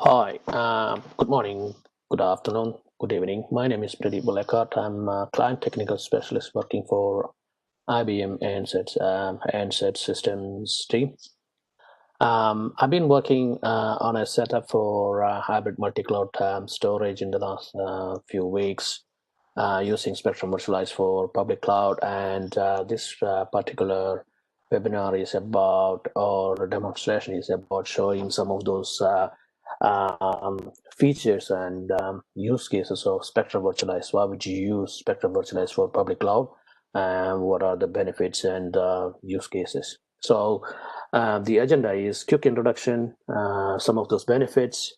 Hi, good morning, good afternoon, good evening. My name is Pradeep Vellekkat. I'm a client technical specialist working for IBM ANZ Systems team. I've been working on a setup for hybrid multi-cloud storage in the last few weeks using Spectrum Virtualize for public cloud, and this particular webinar is about, or demonstration is about, showing some of those features and use cases of Spectrum Virtualize. Why would you use Spectrum Virtualize for public cloud? And what are the benefits and use cases? So the agenda is quick introduction, some of those benefits,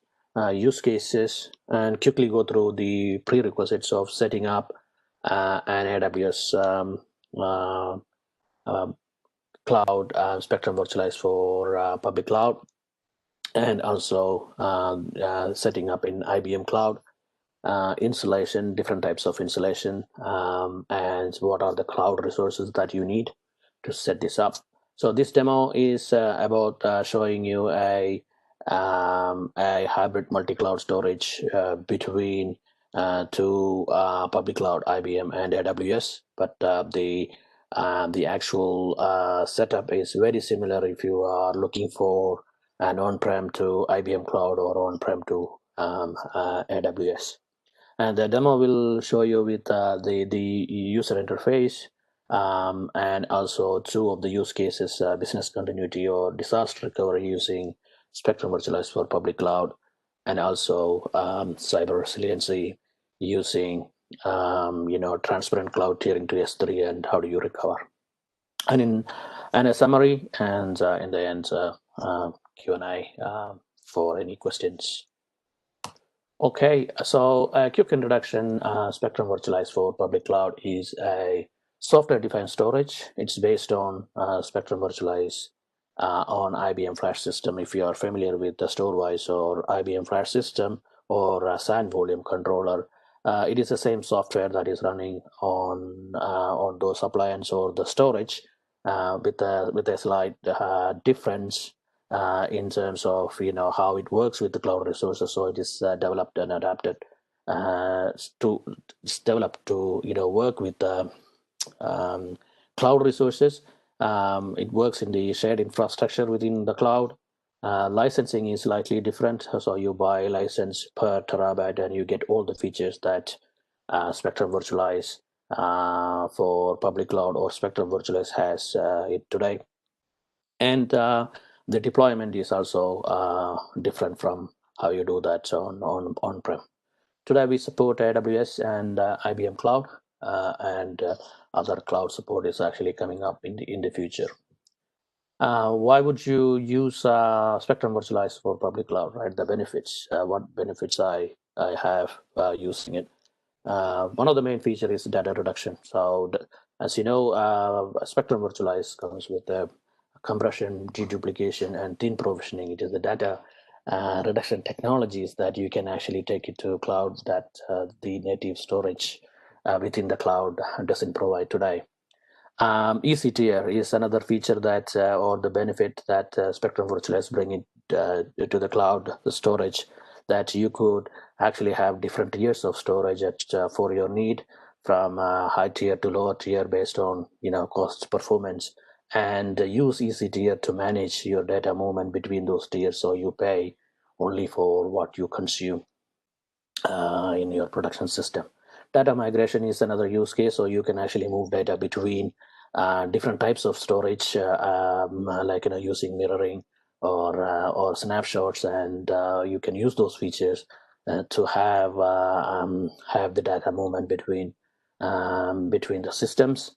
use cases, and quickly go through the prerequisites of setting up an AWS cloud Spectrum Virtualize for public cloud, and also setting up in IBM cloud, installation, different types of installation, and what are the cloud resources that you need to set this up. So this demo is about showing you a hybrid multi-cloud storage between two public cloud, IBM and AWS, but the actual setup is very similar if you are looking for an on-prem to IBM cloud or on-prem to AWS. And the demo will show you with the user interface, and also two of the use cases, business continuity or disaster recovery using Spectrum Virtualize for public cloud, and also cyber resiliency using transparent cloud tiering to S3, and how do you recover. And a summary, and in the end, Q&A for any questions. Okay, so a quick introduction. Spectrum Virtualize for public cloud is a software-defined storage. It's based on Spectrum Virtualize on IBM FlashSystem. If you are familiar with the Storewise or IBM FlashSystem or SAN volume controller, it is the same software that is running on those appliances or the storage, with a slight difference in terms of how it works with the cloud resources. So it is developed and adapted to work with the cloud resources. It works in the shared infrastructure within the cloud. Licensing is slightly different, so you buy a license per terabyte and you get all the features that Spectrum Virtualize for public cloud or Spectrum Virtualize has it today. And the deployment is also different from how you do that on-prem. Today we support AWS and IBM Cloud, and other cloud support is actually coming up in the future. Why would you use Spectrum Virtualize for public cloud, right? The benefits, what benefits I have using it. One of the main features is data reduction. So as you know, Spectrum Virtualize comes with the compression, deduplication, and thin provisioning. It is the data reduction technologies that you can actually take it to cloud that the native storage within the cloud doesn't provide today. Easy tier is another feature that, or the benefit that Spectrum Virtualize bring it to the cloud, the storage, that you could actually have different tiers of storage for your need, from high tier to lower tier based on cost performance, and use easy tier to manage your data movement between those tiers, so you pay only for what you consume in your production system. Data migration is another use case, so you can actually move data between different types of storage, like using mirroring or snapshots, and you can use those features to have the data movement between the systems.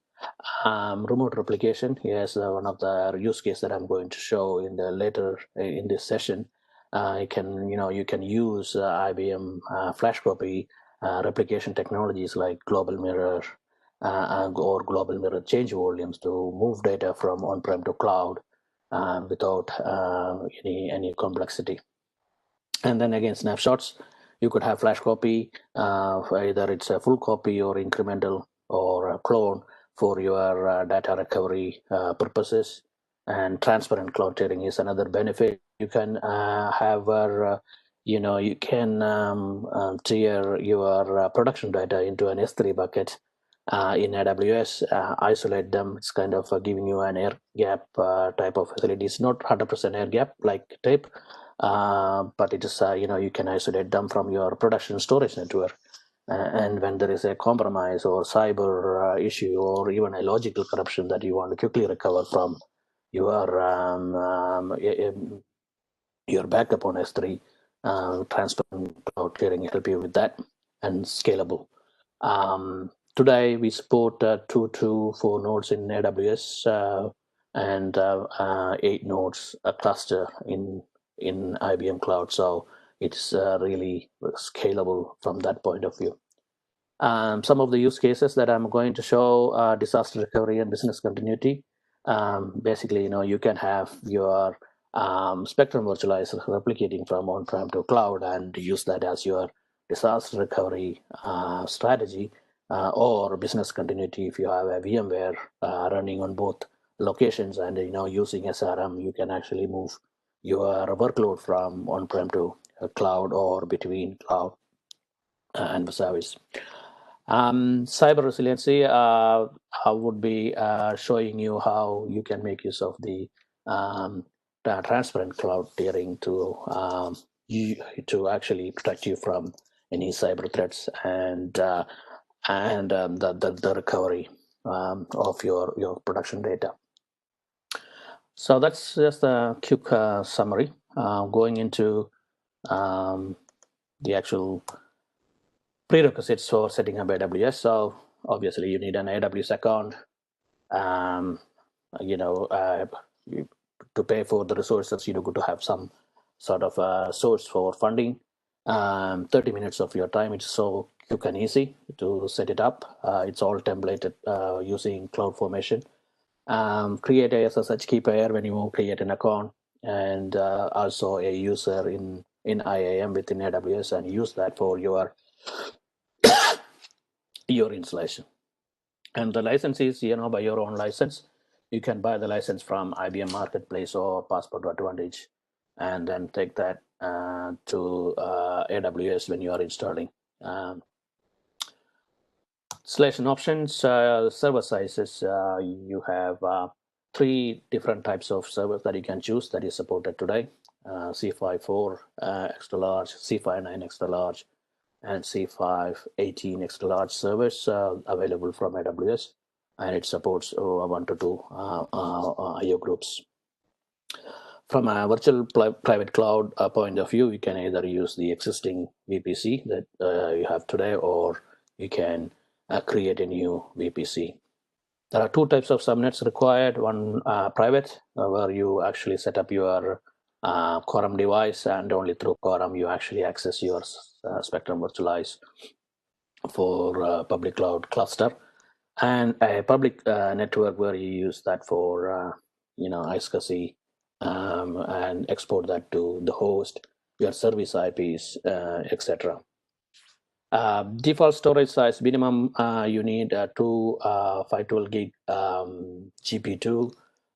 Remote replication, yes, one of the use case that I'm going to show in the later in this session. You can use IBM flash copy replication technologies like global mirror or global mirror change volumes to move data from on-prem to cloud without any complexity. And then again, snapshots. You could have flash copy, either it's a full copy or incremental or a clone for your data recovery purposes. And transparent cloud tiering is another benefit. You can have you can tier your production data into an S3 bucket in AWS, isolate them. It's kind of giving you an air gap type of facility. It's not 100% air gap like tape, but it is, you can isolate them from your production storage network. And when there is a compromise or cyber issue or even a logical corruption that you want to quickly recover from your your backup on S3, transparent cloud clearing help you with that, and scalable. Today we support 2 to 4 nodes in AWS and 8 nodes a cluster in IBM Cloud. So it's really scalable from that point of view. Some of the use cases that I'm going to show are disaster recovery and business continuity. Basically, you can have your Spectrum Virtualize replicating from on-prem to cloud and use that as your disaster recovery strategy, or business continuity. If you have a VMware running on both locations and using SRM, you can actually move your workload from on-prem to cloud or between cloud and the service. Cyber resiliency, I would be showing you how you can make use of the transparent cloud tiering to actually protect you from any cyber threats and the recovery of your production data. So that's just a quick summary. Going into the actual prerequisites for setting up AWS. So obviously you need an AWS account. To pay for the resources, you need to have some sort of source for funding. 30 minutes of your time. It's so quick and easy to set it up. It's all templated using CloudFormation. Create a SSH key pair when you create an account, and also a user in IAM within AWS, and use that for your installation. And the license is by your own license. You can buy the license from IBM Marketplace or Passport Advantage, and then take that to AWS when you are installing. Installation options, server sizes. You have 3 different types of servers that you can choose that is supported today. C5 4 extra large, C5 9 extra large, and C5 18 extra large servers available from AWS, and it supports 1 to 2 IO groups. From a virtual private cloud point of view, you can either use the existing VPC that you have today, or you can create a new VPC. There are 2 types of subnets required. One private, where you actually set up your Quorum device, and only through Quorum you actually access your Spectrum Virtualize for public cloud cluster, and a public network where you use that for iscsi and export that to the host, your service IPs, etc. Default storage size minimum, you need 2 512 gig GP2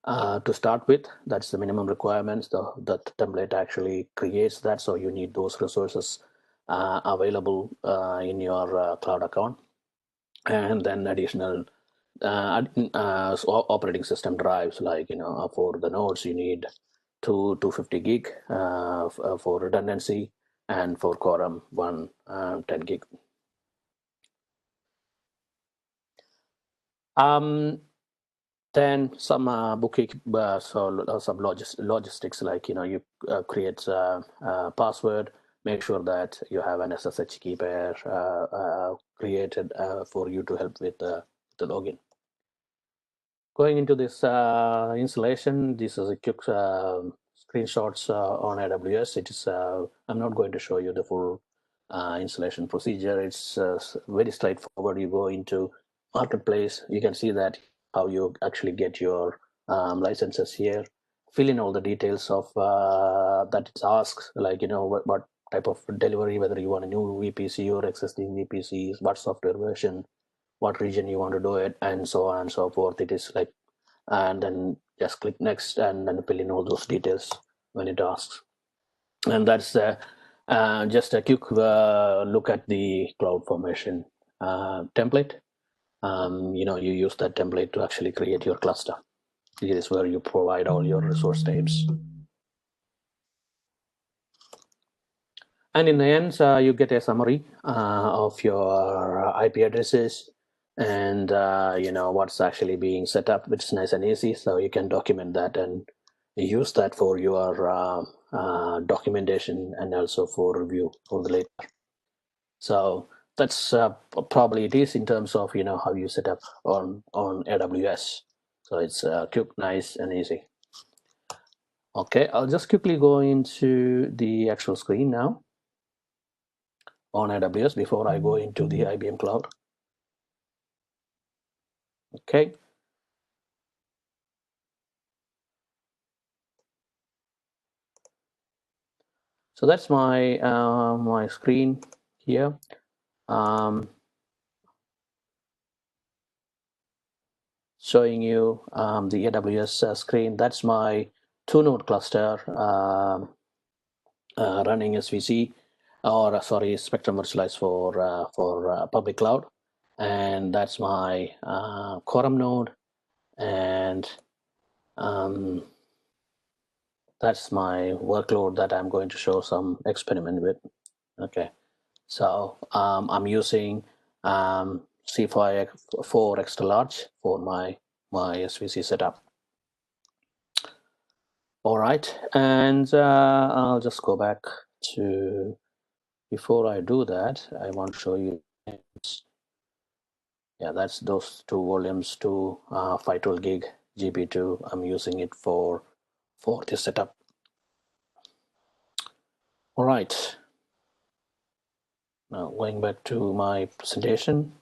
to start with. That's the minimum requirements. The template actually creates that, so you need those resources available in your cloud account. And then additional operating system drives, like for the nodes you need 250 gig for redundancy, and for Quorum 10 gig. Then some bookkeeping, some logistics, like you create a password. Make sure that you have an SSH key pair created for you to help with the login. Going into this installation, this is a quick screenshots on AWS. It is I'm not going to show you the full installation procedure. It's very straightforward. You go into Marketplace. You can see that how you actually get your licenses here. Fill in all the details of that it asks, like what type of delivery, whether you want a new VPC or existing VPCs, what software version, what region you want to do it, and so on and so forth. It is like, and then just click next, and then fill in all those details when it asks. And that's Just a quick look at the CloudFormation template. You use that template to actually create your cluster. This is where you provide all your resource types. And in the end, you get a summary of your IP addresses and what's actually being set up, which is nice and easy. So you can document that and use that for your documentation and also for review for the later. So that's probably it is in terms of how you set up on AWS. So it's quick, nice, and easy. Okay, I'll just quickly go into the actual screen now on AWS before I go into the IBM Cloud. Okay. So that's my my screen here. Showing you the AWS screen. That's my 2-node cluster running SVC, or sorry, Spectrum Virtualize for public cloud, and that's my quorum node, and that's my workload that I'm going to show some experiment with. Okay, so I'm using C4 extra large for my SVC setup. All right, and I'll just go back to, before I do that, I want to show you. Yeah, that's those 2 volumes to 512 gig GB2. I'm using it for this setup. All right. Now going back to my presentation.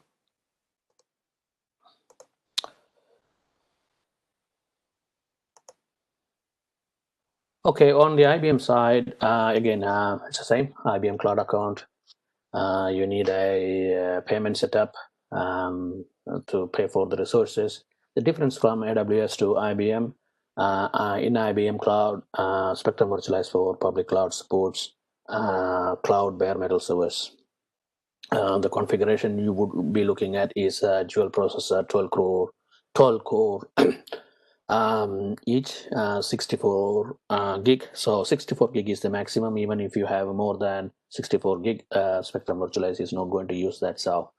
Okay, on the IBM side, again, it's the same IBM Cloud account. You need a payment setup to pay for the resources. The difference from AWS to IBM, in IBM Cloud, Spectrum Virtualize for public cloud supports cloud bare metal servers. The configuration you would be looking at is a dual processor, 12 core each, 64 gig. So 64 gig is the maximum. Even if you have more than 64 gig, Spectrum Virtualize is not going to use that. So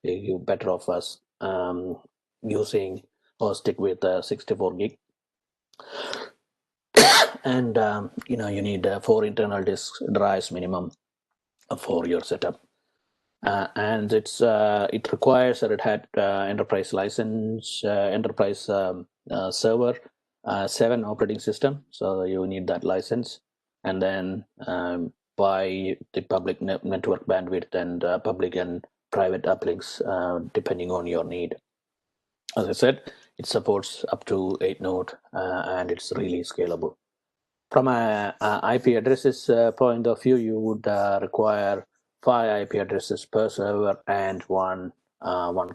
you better off us using or stick with 64 gig. And you need 4 internal disk drives minimum for your setup. And it requires a Red Hat enterprise license, enterprise server 7 operating system. So you need that license, and then buy the public network bandwidth and public and private uplinks depending on your need. As I said, it supports up to 8 node and it's really scalable. From a IP addresses point of view, you would require 5 IP addresses per server and one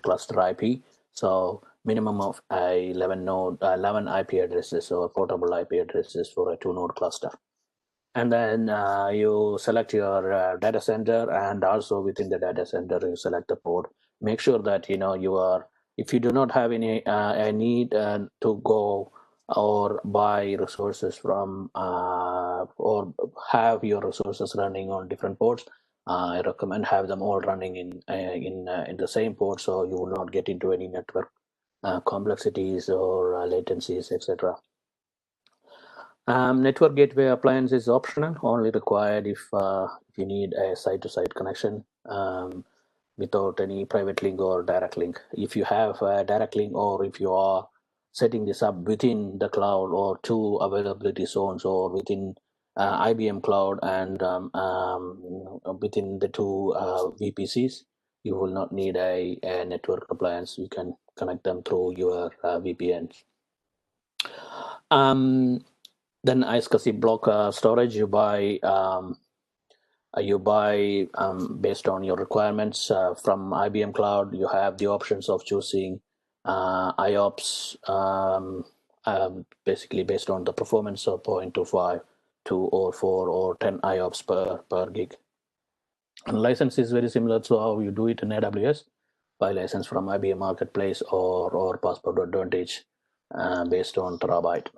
cluster IP. So minimum of 11 IP addresses or portable IP addresses for a 2-node cluster. And then you select your data center, and also within the data center you select the port. Make sure that you are, if you do not have any need to go or buy resources from or have your resources running on different ports, I recommend have them all running in the same port, so you will not get into any network complexities or latencies, etc. Network gateway appliance is optional, only required if you need a site-to-site connection without any private link or direct link. If you have a direct link, or if you are setting this up within the cloud or 2 availability zones, or within IBM Cloud and within the 2 VPCs, you will not need a network appliance. You can connect them through your VPNs. Then iscsi block storage you buy based on your requirements from IBM Cloud. You have the options of choosing IOPS, basically based on the performance of 0.25, 2 or 4 or 10 IOPS per gig. And license is very similar to how you do it in AWS, by license from IBM Marketplace or Passport Advantage based on terabyte.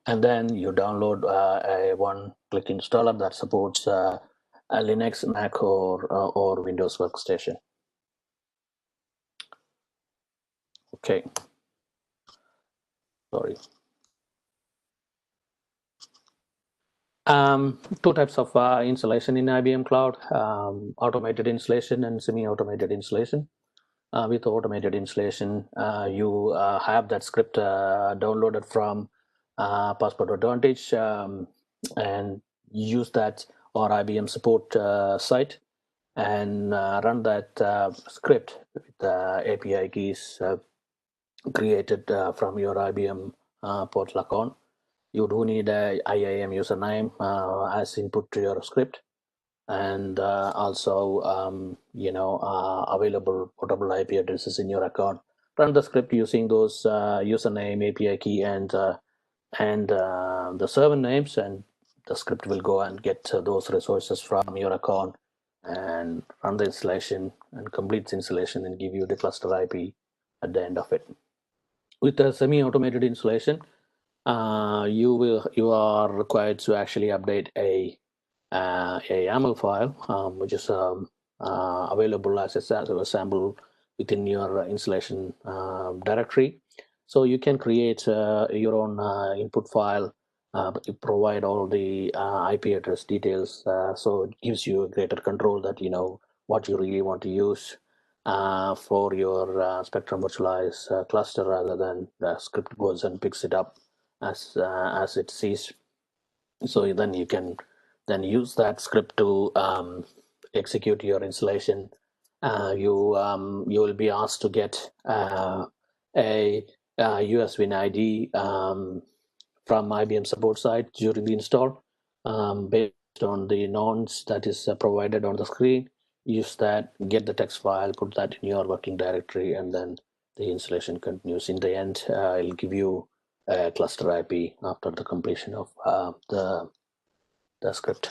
And then you download a one-click installer that supports a Linux, Mac, or Windows workstation. Okay. Sorry. Two types of installation in IBM Cloud: automated installation and semi-automated installation. With automated installation, you have that script downloaded from Passport Advantage and use that or IBM support site and run that script with API keys created from your IBM portal account. You do need a IAM username as input to your script, and also available portable IP addresses in your account. Run the script using those username, API key, and the server names, and the script will go and get those resources from your account and run the installation and complete the installation and give you the cluster IP at the end of it. With a semi-automated installation, you are required to actually update a YAML file, which is available as a sample within your installation directory. So you can create your own input file, provide all the IP address details, so it gives you a greater control that you know what you really want to use for your Spectrum Virtualize cluster, rather than the script goes and picks it up as it sees. So then you can then use that script to execute your installation. You will be asked to get a US Win ID from IBM support site during the install, based on the nonce that is provided on the screen. Use that, get the text file, put that in your working directory, and then the installation continues. In the end, it'll give you a cluster IP after the completion of the script.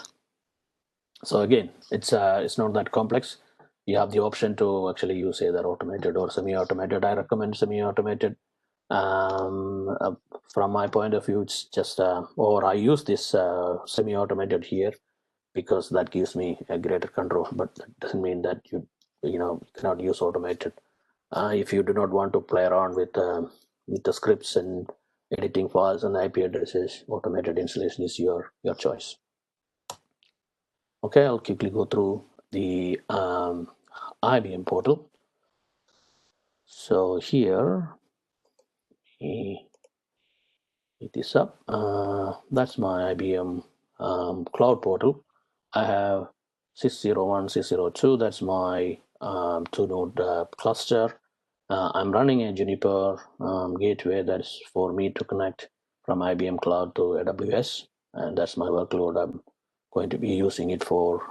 So again, it's not that complex. You have the option to actually use either automated or semi-automated. I recommend semi-automated. From my point of view, it's just or I use this semi-automated here because that gives me a greater control, but that doesn't mean that you cannot use automated. If you do not want to play around with the scripts and editing files and IP addresses, automated installation is your choice. Okay, I'll quickly go through the IBM portal. So here, it is up. That's my IBM cloud portal. I have 601, 602. That's my two-node cluster. I'm running a Juniper gateway that's for me to connect from IBM Cloud to AWS, and that's my workload. I'm going to be using it for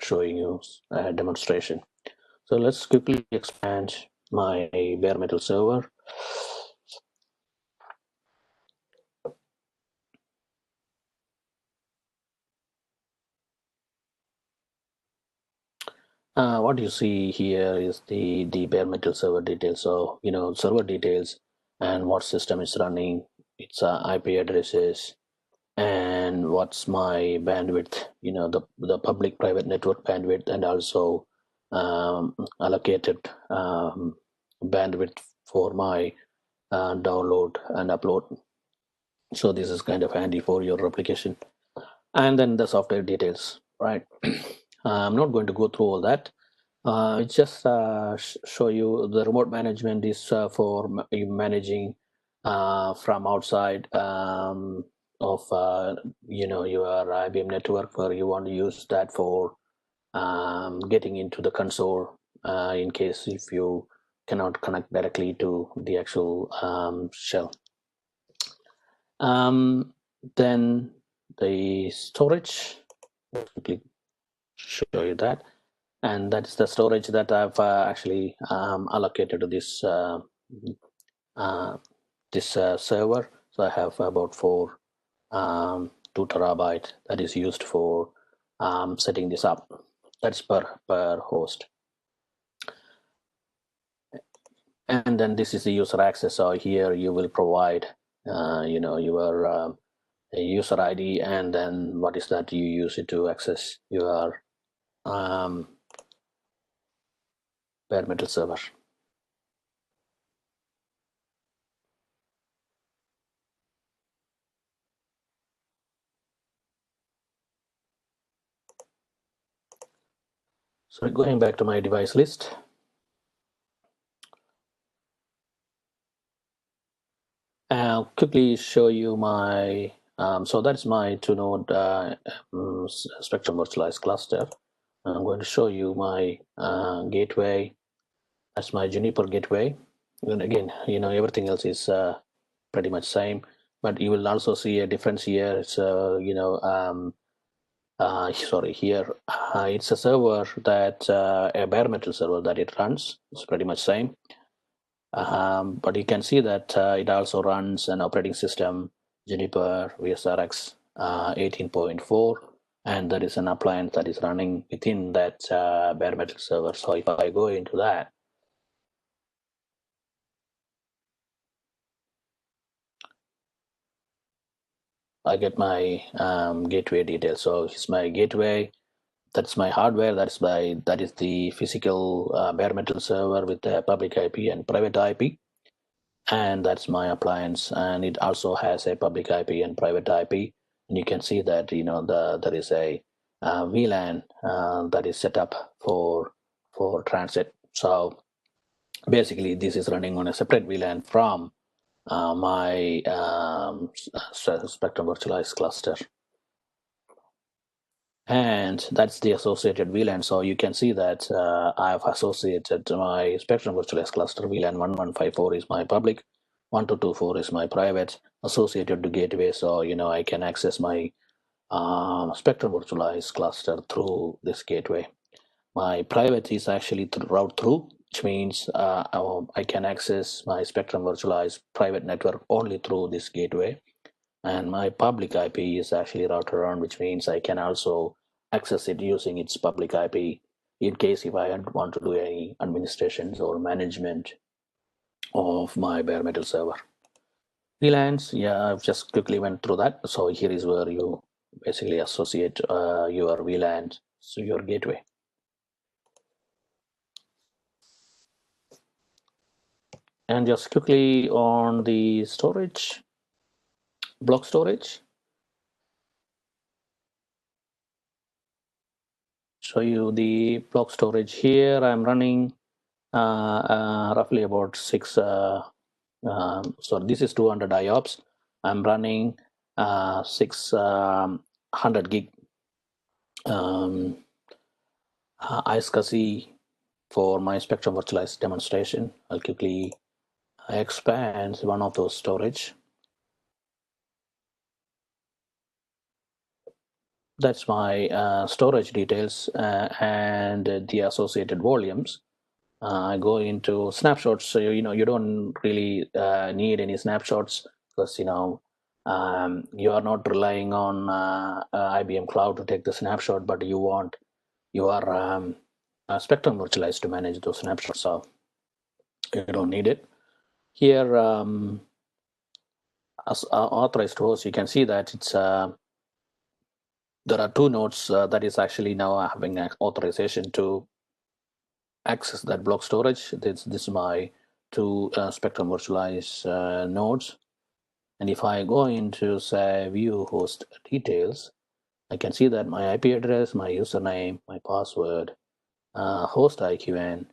showing you a demonstration. So let's quickly expand my bare metal server. What you see here is the bare metal server details. So server details and what system is running, its IP addresses, and what's my bandwidth, the public private network bandwidth, and also allocated bandwidth for my download and upload. So this is kind of handy for your replication. And then the software details, right? I'm not going to go through all that. Just show you the remote management is for managing from outside of your IBM network, where you want to use that for getting into the console in case if you cannot connect directly to the actual shell. Then the storage, I'll quickly show you that. And that's the storage that I've actually allocated to this server. So I have about 2 terabyte that is used for setting this up. That's per host. And then this is the user access. So here you will provide, your user ID, and then what is that you use it to access your bare metal server. So going back to my device list, I'll quickly show you my, so that's my 2-node Spectrum Virtualize cluster. I'm going to show you my gateway. That's my Juniper gateway. And again, everything else is pretty much same, but you will also see a difference here. It's sorry, here it's a server that a bare metal server that it runs. It's pretty much same. But you can see that it also runs an operating system, Juniper VSRX 18.4, and there is an appliance that is running within that bare metal server. So if I go into that, I get my gateway details. So it's my gateway. That's my hardware. That is the physical bare metal server with the public IP and private IP. And that's my appliance, and it also has a public IP and private IP. And you can see that there is a VLAN that is set up for transit. So basically, this is running on a separate VLAN from my Spectrum Virtualize cluster. And that's the associated VLAN. So you can see that I've associated my Spectrum Virtualize cluster VLAN 1154 is my public, 1224 is my private, associated to gateway. So I can access my Spectrum Virtualize cluster through this gateway. My private is actually route through, which means I can access my Spectrum Virtualize private network only through this gateway. And my public IP is actually routed around, which means I can also access it using its public IP in case if I want to do any administrations or management of my bare metal server. VLANs, yeah, I've just quickly went through that. So here is where you basically associate your VLANs to your gateway. And just quickly on the storage, block storage. Show you the block storage here. I'm running roughly about 6. So this is 200 IOPS. I'm running 600 gig iscsi for my Spectrum Virtualized demonstration. I'll quickly expand one of those storage. That's my storage details and the associated volumes. I go into snapshots. So you don't really need any snapshots because you are not relying on IBM Cloud to take the snapshot, but you want your Spectrum Virtualized to manage those snapshots. So you don't need it. Here, as authorized host, you can see that it's there are 2 nodes that is actually now having authorization to access that block storage. This is my 2 Spectrum Virtualize nodes. And if I go into, say, view host details, I can see that my IP address, my username, my password, host IQN,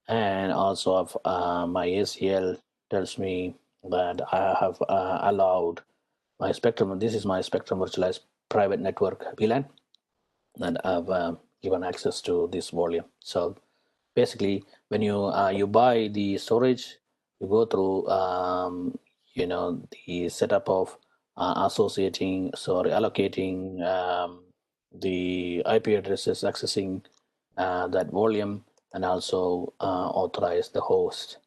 and also my ACL tells me that I have allowed my Spectrum. This is my Spectrum Virtualized private network VLAN that I've given access to this volume. So basically, when you buy the storage, you go through the setup of allocating the IP addresses, accessing that volume, and also authorize the host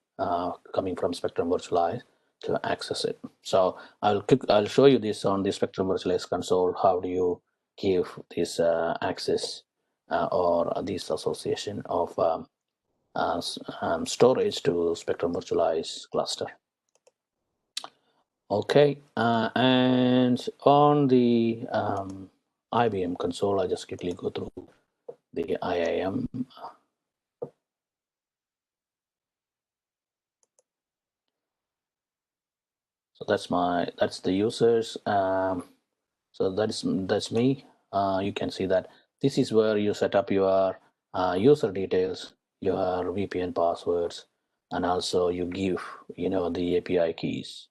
coming from Spectrum Virtualize to access it. So I'll show you this on the Spectrum Virtualize console. How do you give this access or this association of storage to Spectrum Virtualize cluster. Okay, and on the IBM console, I just quickly go through the IAM. So that's the users. So that's me. You can see that this is where you set up your user details, your VPN passwords, and also you give the API keys.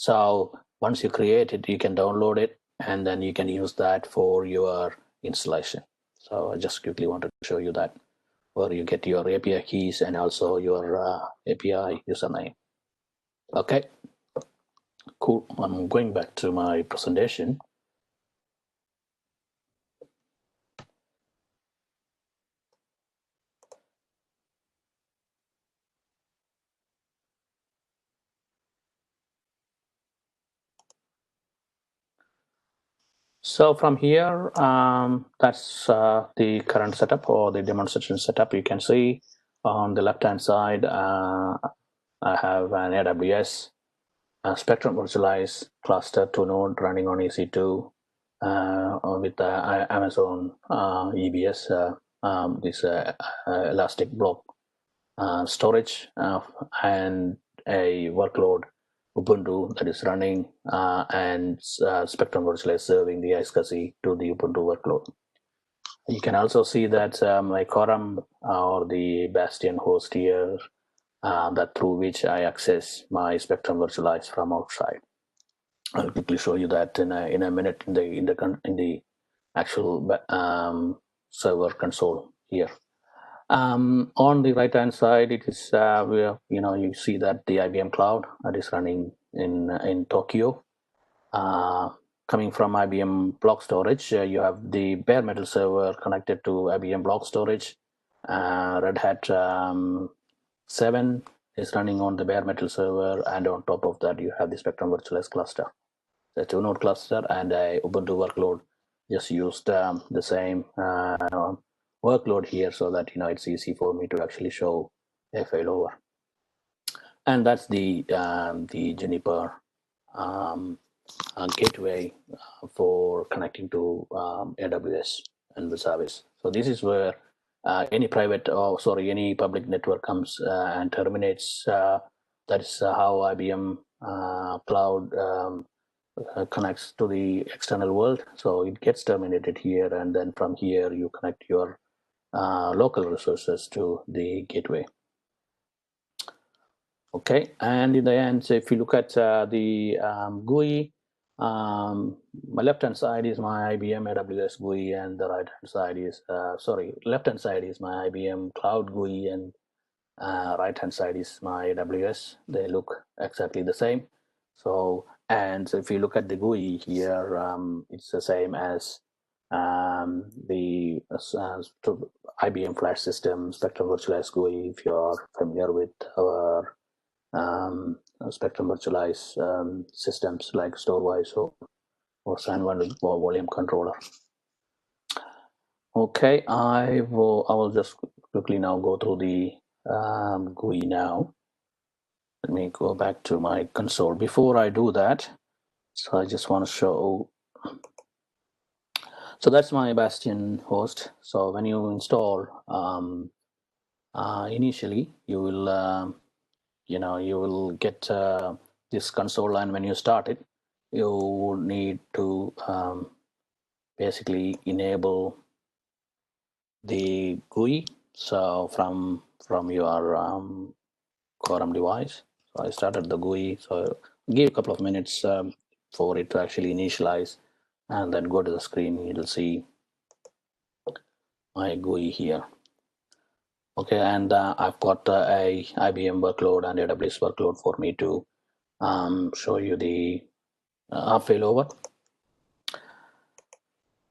So once you create it, you can download it, and then you can use that for your installation. So I just quickly wanted to show you that, where you get your API keys and also your API username. Okay, cool. I'm going back to my presentation. So from here, that's the current setup or the demonstration setup. You can see on the left-hand side, I have an AWS Spectrum Virtualize cluster 2-node running on EC2 with Amazon EBS, this Elastic Block storage, and a workload Ubuntu that is running, and Spectrum Virtualize serving the iscsi to the Ubuntu workload. You can also see that my Quorum or the Bastion host here, that through which I access my Spectrum Virtualize from outside. I'll quickly show you that in a minute in the actual server console here. On the right hand side, it is where you see that the IBM Cloud that is running in Tokyo. Coming from IBM Block Storage, you have the bare metal server connected to IBM Block Storage. Red Hat 7 is running on the bare metal server, and on top of that, you have the Spectrum Virtualize cluster. The 2-node cluster and a Ubuntu workload. Just used the same workload here so that it's easy for me to actually show a failover. And that's the Juniper gateway for connecting to AWS and the service. So this is where any public network comes and terminates. That is how IBM Cloud connects to the external world. So it gets terminated here, and then from here you connect your local resources to the gateway. Okay, and in the end, so if you look at the GUI, my left-hand side is my IBM AWS GUI, and the right-hand side is, left-hand side is my IBM Cloud GUI, and right-hand side is my AWS. They look exactly the same. So if you look at the GUI here, it's the same as the IBM FlashSystem Spectrum Virtualize GUI, if you're familiar with our Spectrum Virtualize systems like Storewise or SAN1 or volume controller. Okay, I will just quickly now go through the GUI now. Let me go back to my console. Before I do that, so I just want to show. So that's my Bastion host. So when you install, initially you will you will get this console line. When you start it, you need to basically enable the GUI. So from your Quorum device. So I started the GUI. So give a couple of minutes for it to actually initialize, and then go to the screen. You'll see my GUI here. Okay, and I've got a IBM workload and AWS workload for me to show you the failover.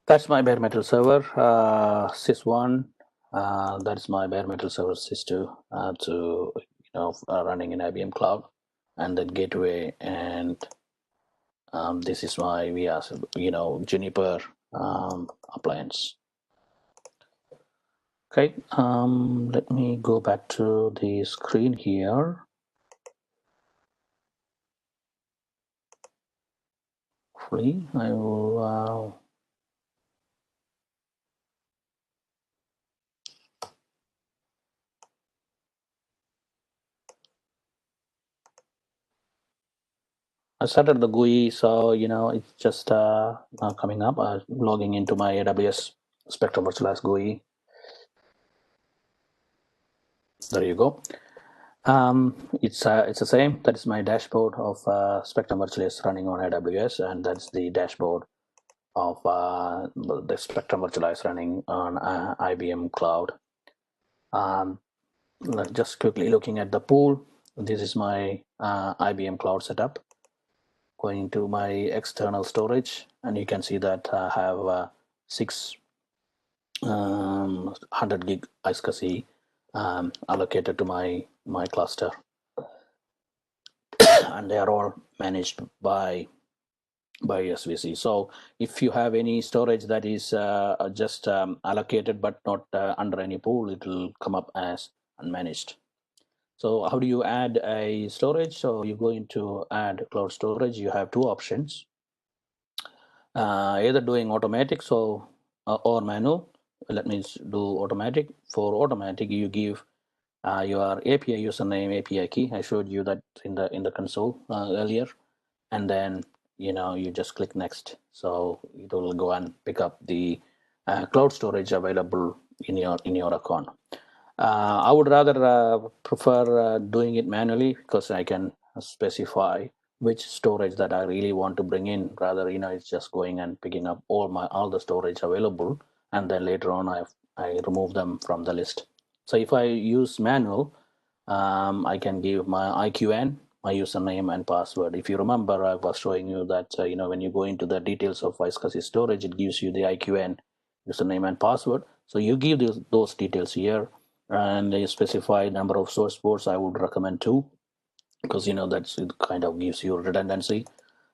That's my bare metal server, sys1. That's my bare metal server, sys2, to running in IBM Cloud, and then gateway, and this is my Juniper appliance. Okay, let me go back to the screen here. Hopefully, I will. I started the GUI, so it's just now coming up. Logging into my AWS Spectrum Virtualize GUI. There you go. It's the same. That is my dashboard of Spectrum Virtualize running on AWS, and that's the dashboard of the Spectrum Virtualize running on IBM Cloud. Just quickly looking at the pool. This is my IBM Cloud setup. Going to my external storage, and you can see that I have 600 gig iscsi allocated to my cluster, and they are all managed by SVC. So if you have any storage that is just allocated but not under any pool, it will come up as unmanaged. So how do you add a storage? So you go into add cloud storage. You have two options, either doing automatic or manual. Let me do automatic. For automatic, you give your API username, API key. I showed you that in the console earlier, and then you just click next. So it will go and pick up the cloud storage available in your account. I would rather prefer doing it manually, because I can specify which storage that I really want to bring in. Rather, it's just going and picking up all the storage available, and then later on I remove them from the list. So if I use manual, I can give my IQN, my username and password. If you remember, I was showing you that when you go into the details of iscsi storage, it gives you the IQN, username and password. So you give those details here, and a specified number of source ports. I would recommend 2, because that's, it kind of gives you redundancy,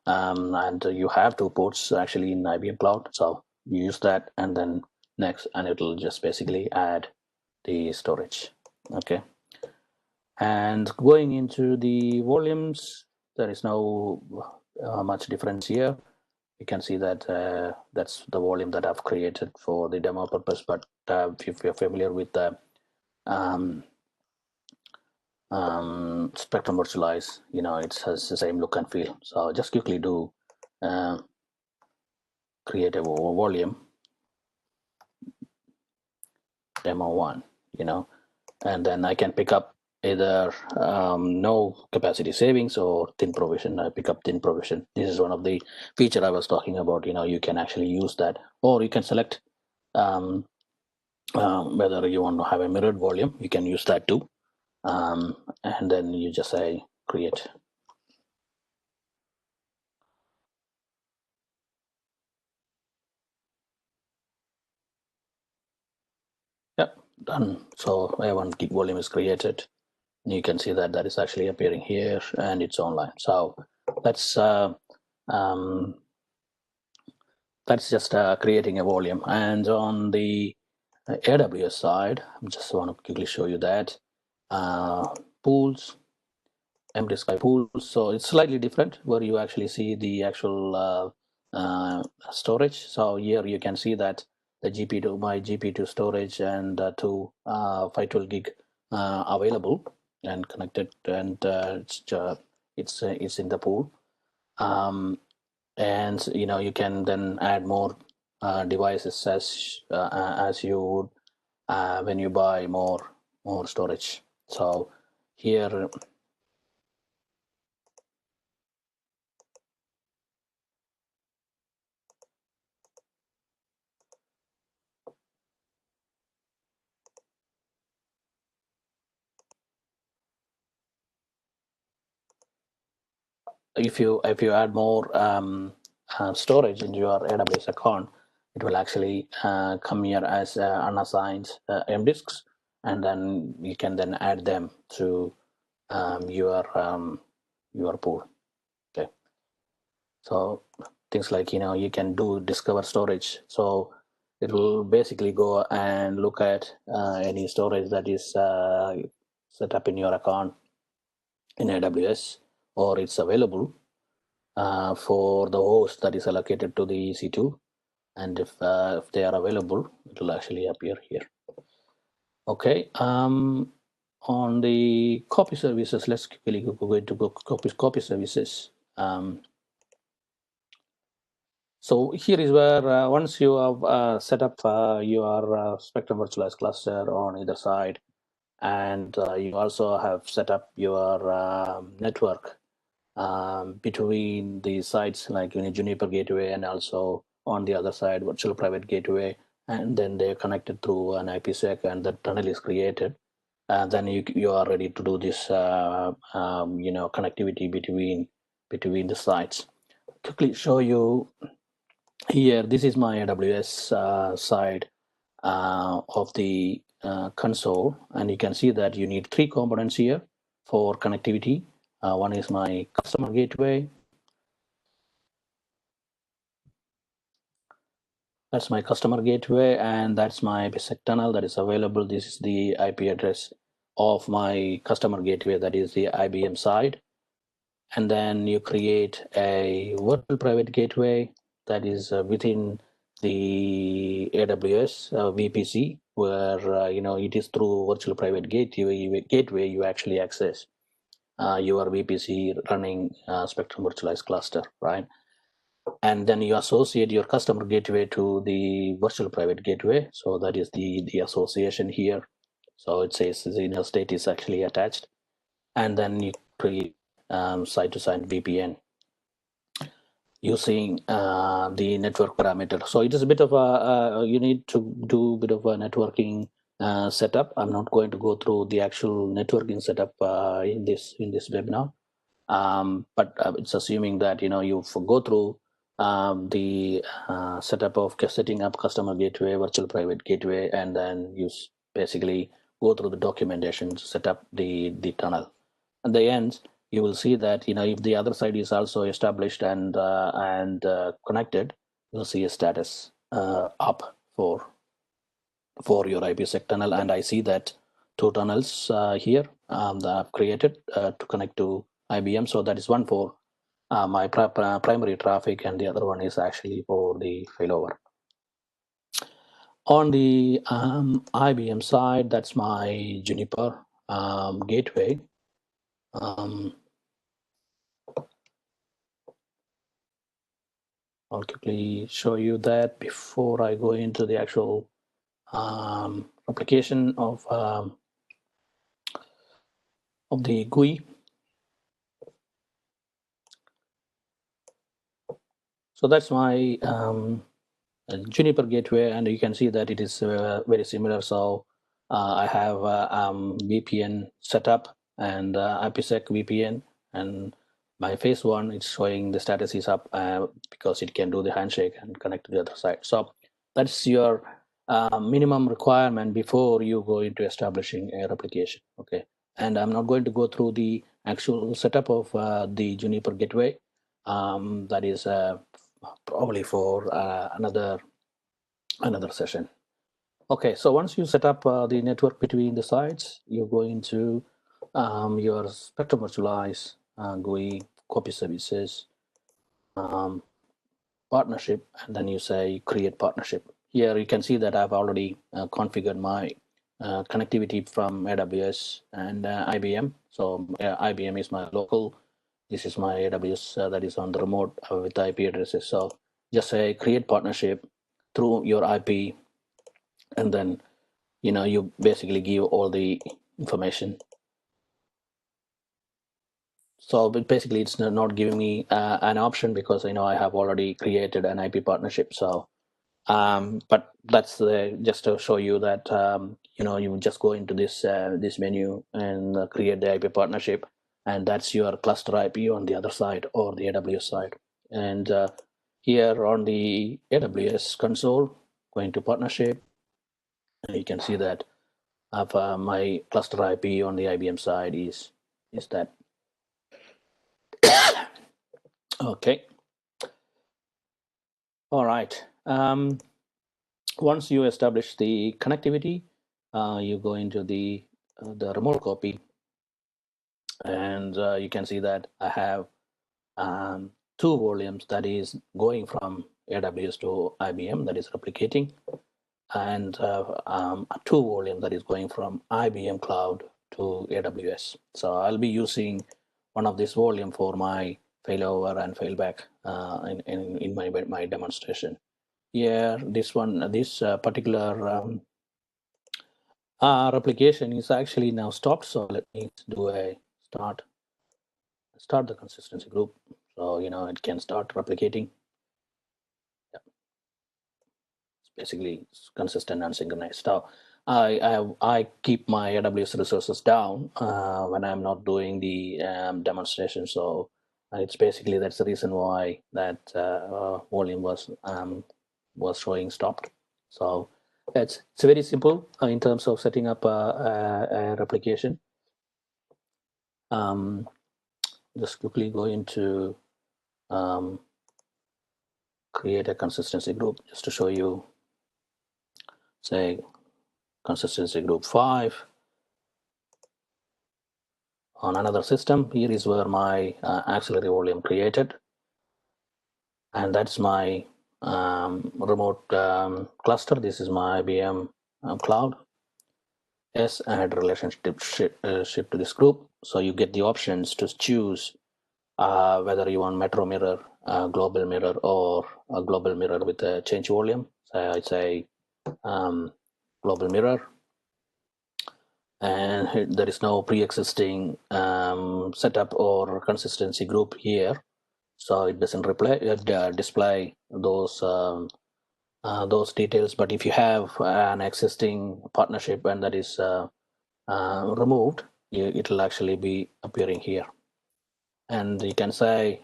and you have 2 ports actually in IBM Cloud. So you use that, and then next, and it will just basically add the storage. Okay, and going into the volumes, there is no much difference here. You can see that that's the volume that I've created for the demo purpose. But if you're familiar with the Spectrum Virtualize, it has the same look and feel. So just quickly do create a volume demo 1, and then I can pick up either no capacity savings or thin provision. I pick up thin provision. This is one of the feature I was talking about. You can actually use that, or you can select whether you want to have a mirrored volume. You can use that too, and then you just say create. Yep, done. So a 1 gig volume is created. You can see that is actually appearing here, and it's online. So that's just creating a volume. And on the AWS side, I just want to quickly show you that pools, empty sky pools. So it's slightly different, where you actually see the actual storage. So here you can see that the GP2, my GP2 storage, and 512 gig available and connected, and it's in the pool. And you can then add more devices as you would when you buy more storage. So here, if you add more storage into your AWS account, it will actually come here as unassigned M disks, and then you can then add them to your pool. Okay, so things like you can do discover storage. So it will basically go and look at any storage that is set up in your account in AWS, or it's available for the host that is allocated to the EC2. And if they are available, it will actually appear here. Okay. On the copy services, let's quickly go into copy services. So here is where once you have set up your Spectrum Virtualize cluster on either side, and you also have set up your network between the sites, like Juniper Gateway, and also on the other side Virtual Private Gateway, and then they're connected through an IPsec, and the tunnel is created. Then you are ready to do this connectivity between the sites. Quickly show you here. This is my AWS side of the console, and you can see that you need 3 components here for connectivity. One is my customer gateway. That's my customer gateway, and that's my IPsec tunnel that is available. This is the IP address of my customer gateway, that is the IBM side. And then you create a virtual private gateway that is within the AWS VPC, where it is through virtual private gateway you actually access your VPC running Spectrum Virtualized cluster, right? And then you associate your customer gateway to the virtual private gateway. So that is the association here. So it says the state is actually attached. And then you create side-to-side VPN using the network parameter. So it is a bit of a, you need to do a bit of a networking setup. I'm not going to go through the actual networking setup in this webinar. But it's assuming that you go through the setup of setting up customer gateway, virtual private gateway, and then you basically go through the documentation to set up the tunnel. At the end, you will see that if the other side is also established and connected, you'll see a status up for your IPsec tunnel. And I see that 2 tunnels here that I've created to connect to IBM. So that is one for my primary traffic, and the other one is actually for the failover. On the IBM side, that's my Juniper gateway. I'll quickly show you that before I go into the actual application of the GUI. So that's my Juniper gateway, and you can see that it is very similar. So I have VPN setup and IPsec VPN, and my phase 1 is showing the status is up because it can do the handshake and connect to the other side. So that's your minimum requirement before you go into establishing a replication. Okay, and I'm not going to go through the actual setup of the Juniper gateway. That is probably for another session. Okay, so once you set up the network between the sides, you go into your Spectrum Virtualize GUI, copy services, partnership, and then you say create partnership. Here you can see that I've already configured my connectivity from AWS and IBM. So IBM is my local. This is my AWS that is on the remote with IP addresses. So just say create partnership through your IP, and then you basically give all the information. So but basically it's not giving me an option because I have already created an IP partnership. So but that's just to show you that you just go into this menu and create the IP partnership, and that's your cluster IP on the other side or the AWS side. And here on the AWS console, going to partnership, and you can see that my cluster IP on the IBM side is that. Okay. All right. Once you establish the connectivity, you go into the remote copy, and you can see that I have two volumes that is going from AWS to IBM, that is replicating, and two volumes that is going from IBM Cloud to AWS. So I'll be using one of this volume for my failover and failback in my demonstration. Yeah, this one, this particular replication is actually now stopped. So let me do a start the consistency group. So it can start replicating. Basically consistent and synchronized. Now, I keep my AWS resources down when I'm not doing the demonstration. So it's basically that's the reason why that volume was showing stopped. So it's very simple in terms of setting up a replication. Just quickly go into create a consistency group just to show you. Say consistency group 5 on another system. Here is where my auxiliary volume created, and that's my remote cluster. This is my IBM cloud. Yes, I had relationship ship to this group, so you get the options to choose whether you want metro mirror, global mirror, or a global mirror with a change volume. So I'd say global mirror, and there is no pre-existing setup or consistency group here, so it doesn't display those details. But if you have an existing partnership and that is removed, it will actually be appearing here, and you can say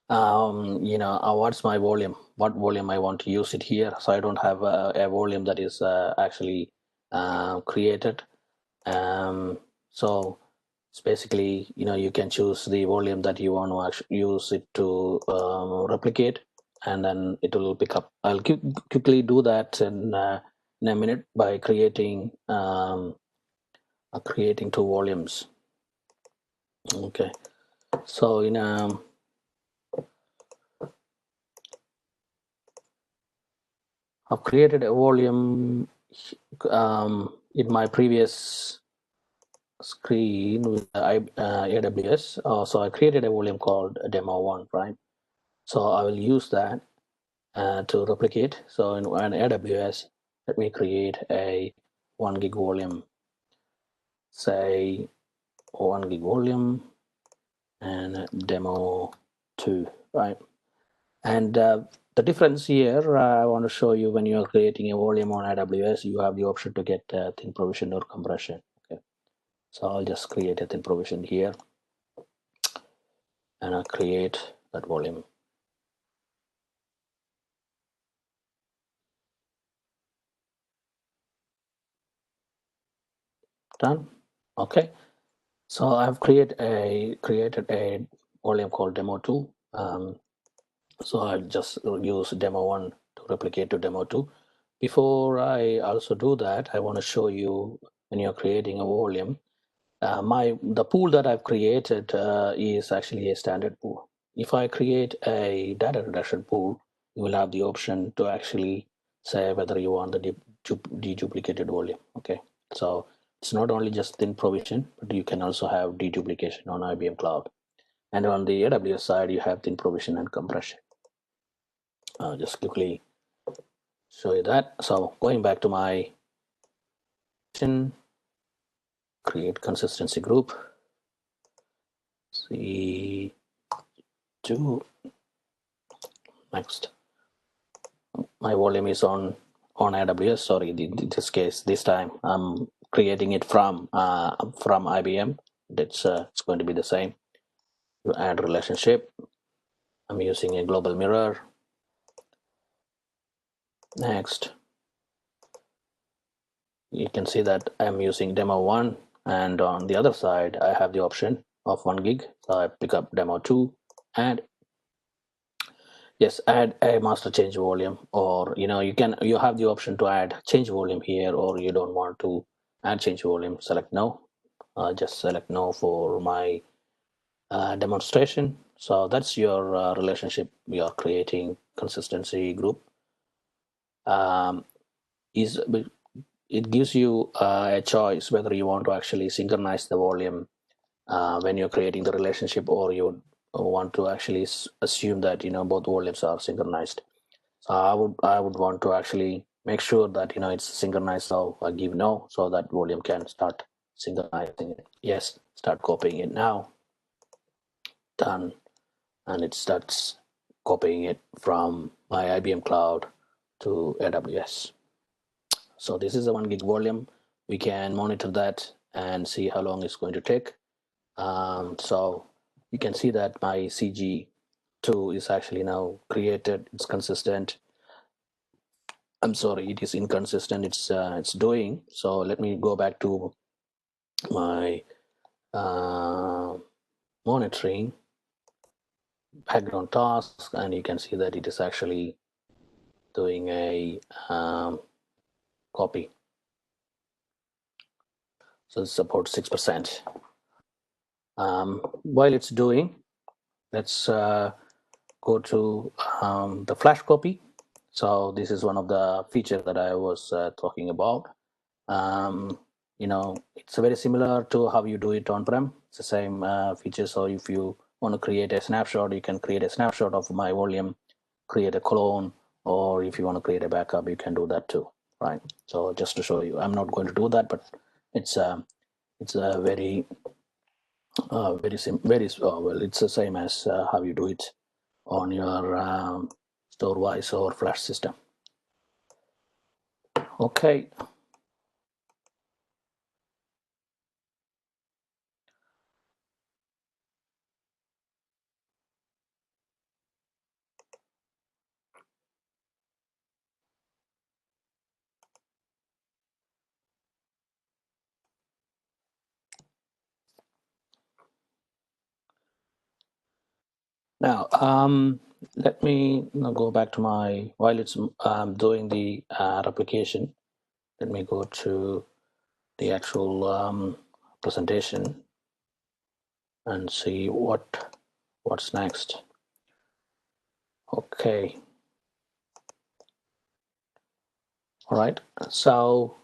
what's my volume, what volume I want to use it here. So I don't have a volume that is actually created. So it's basically, you can choose the volume that you want to actually use it to replicate, and then it will pick up. I'll quickly do that in a minute by creating two volumes. Okay, so I've created a volume in my previous screen with AWS. So I created a volume called demo1, right? So I will use that to replicate. So in AWS, let me create a 1 gig volume, say 1 gig volume, and demo2, right? And the difference here, I want to show you, when you are creating a volume on AWS, you have the option to get thin provision or compression. Okay, so I'll just create a thin provision here, and I'll create that volume. Done. Okay, so I've created a volume called demo2. So I'll just use demo1 to replicate to demo2. Before I also do that, I want to show you, when you're creating a volume, the pool that I've created is actually a standard pool. If I create a data reduction pool, you will have the option to actually say whether you want the deduplicated volume. Okay, so it's not only just thin provision, but you can also have deduplication on IBM Cloud. And on the AWS side, you have thin provision and compression. Just quickly show you that. So going back to my create consistency group, C2, next. My volume is on AWS. Sorry, in this case, this time I'm creating it from IBM. It's going to be the same. You add relationship. I'm using a global mirror. Next, you can see that I'm using demo1, and on the other side I have the option of 1 gig. So I pick up demo2, and Yes, add a master change volume, or you have the option to add change volume here, or you don't want to add change volume, select no. Just select no for my demonstration. So that's your relationship we are creating consistency group. Is It gives you a choice whether you want to actually synchronize the volume when you're creating the relationship, or you want to actually assume that both volumes are synchronized. So I would want to actually make sure that it's synchronized. So I give no, so that volume can start synchronizing it. Yes, start copying it now. Done, and it starts copying it from my IBM cloud to AWS. So this is a 1 gig volume. We can monitor that and see how long it's going to take. So you can see that my CG2 is actually now created. It's consistent. I'm sorry, it is inconsistent. It's doing. So let me go back to my monitoring background task, and you can see that it is actually doing a copy. So it's about 6%. While it's doing, let's go to the flash copy. So this is one of the features that I was talking about. It's very similar to how you do it on-prem. It's the same feature. So if you want to create a snapshot, you can create a snapshot of my volume, create a clone, or if you want to create a backup, you can do that too, right? So just to show you, I'm not going to do that, but it's a very well, it's the same as how you do it on your Storewise or Flash system. Okay. Now, let me go back to my, while it's doing the replication, let me go to the actual presentation and see what's next. Okay. All right. So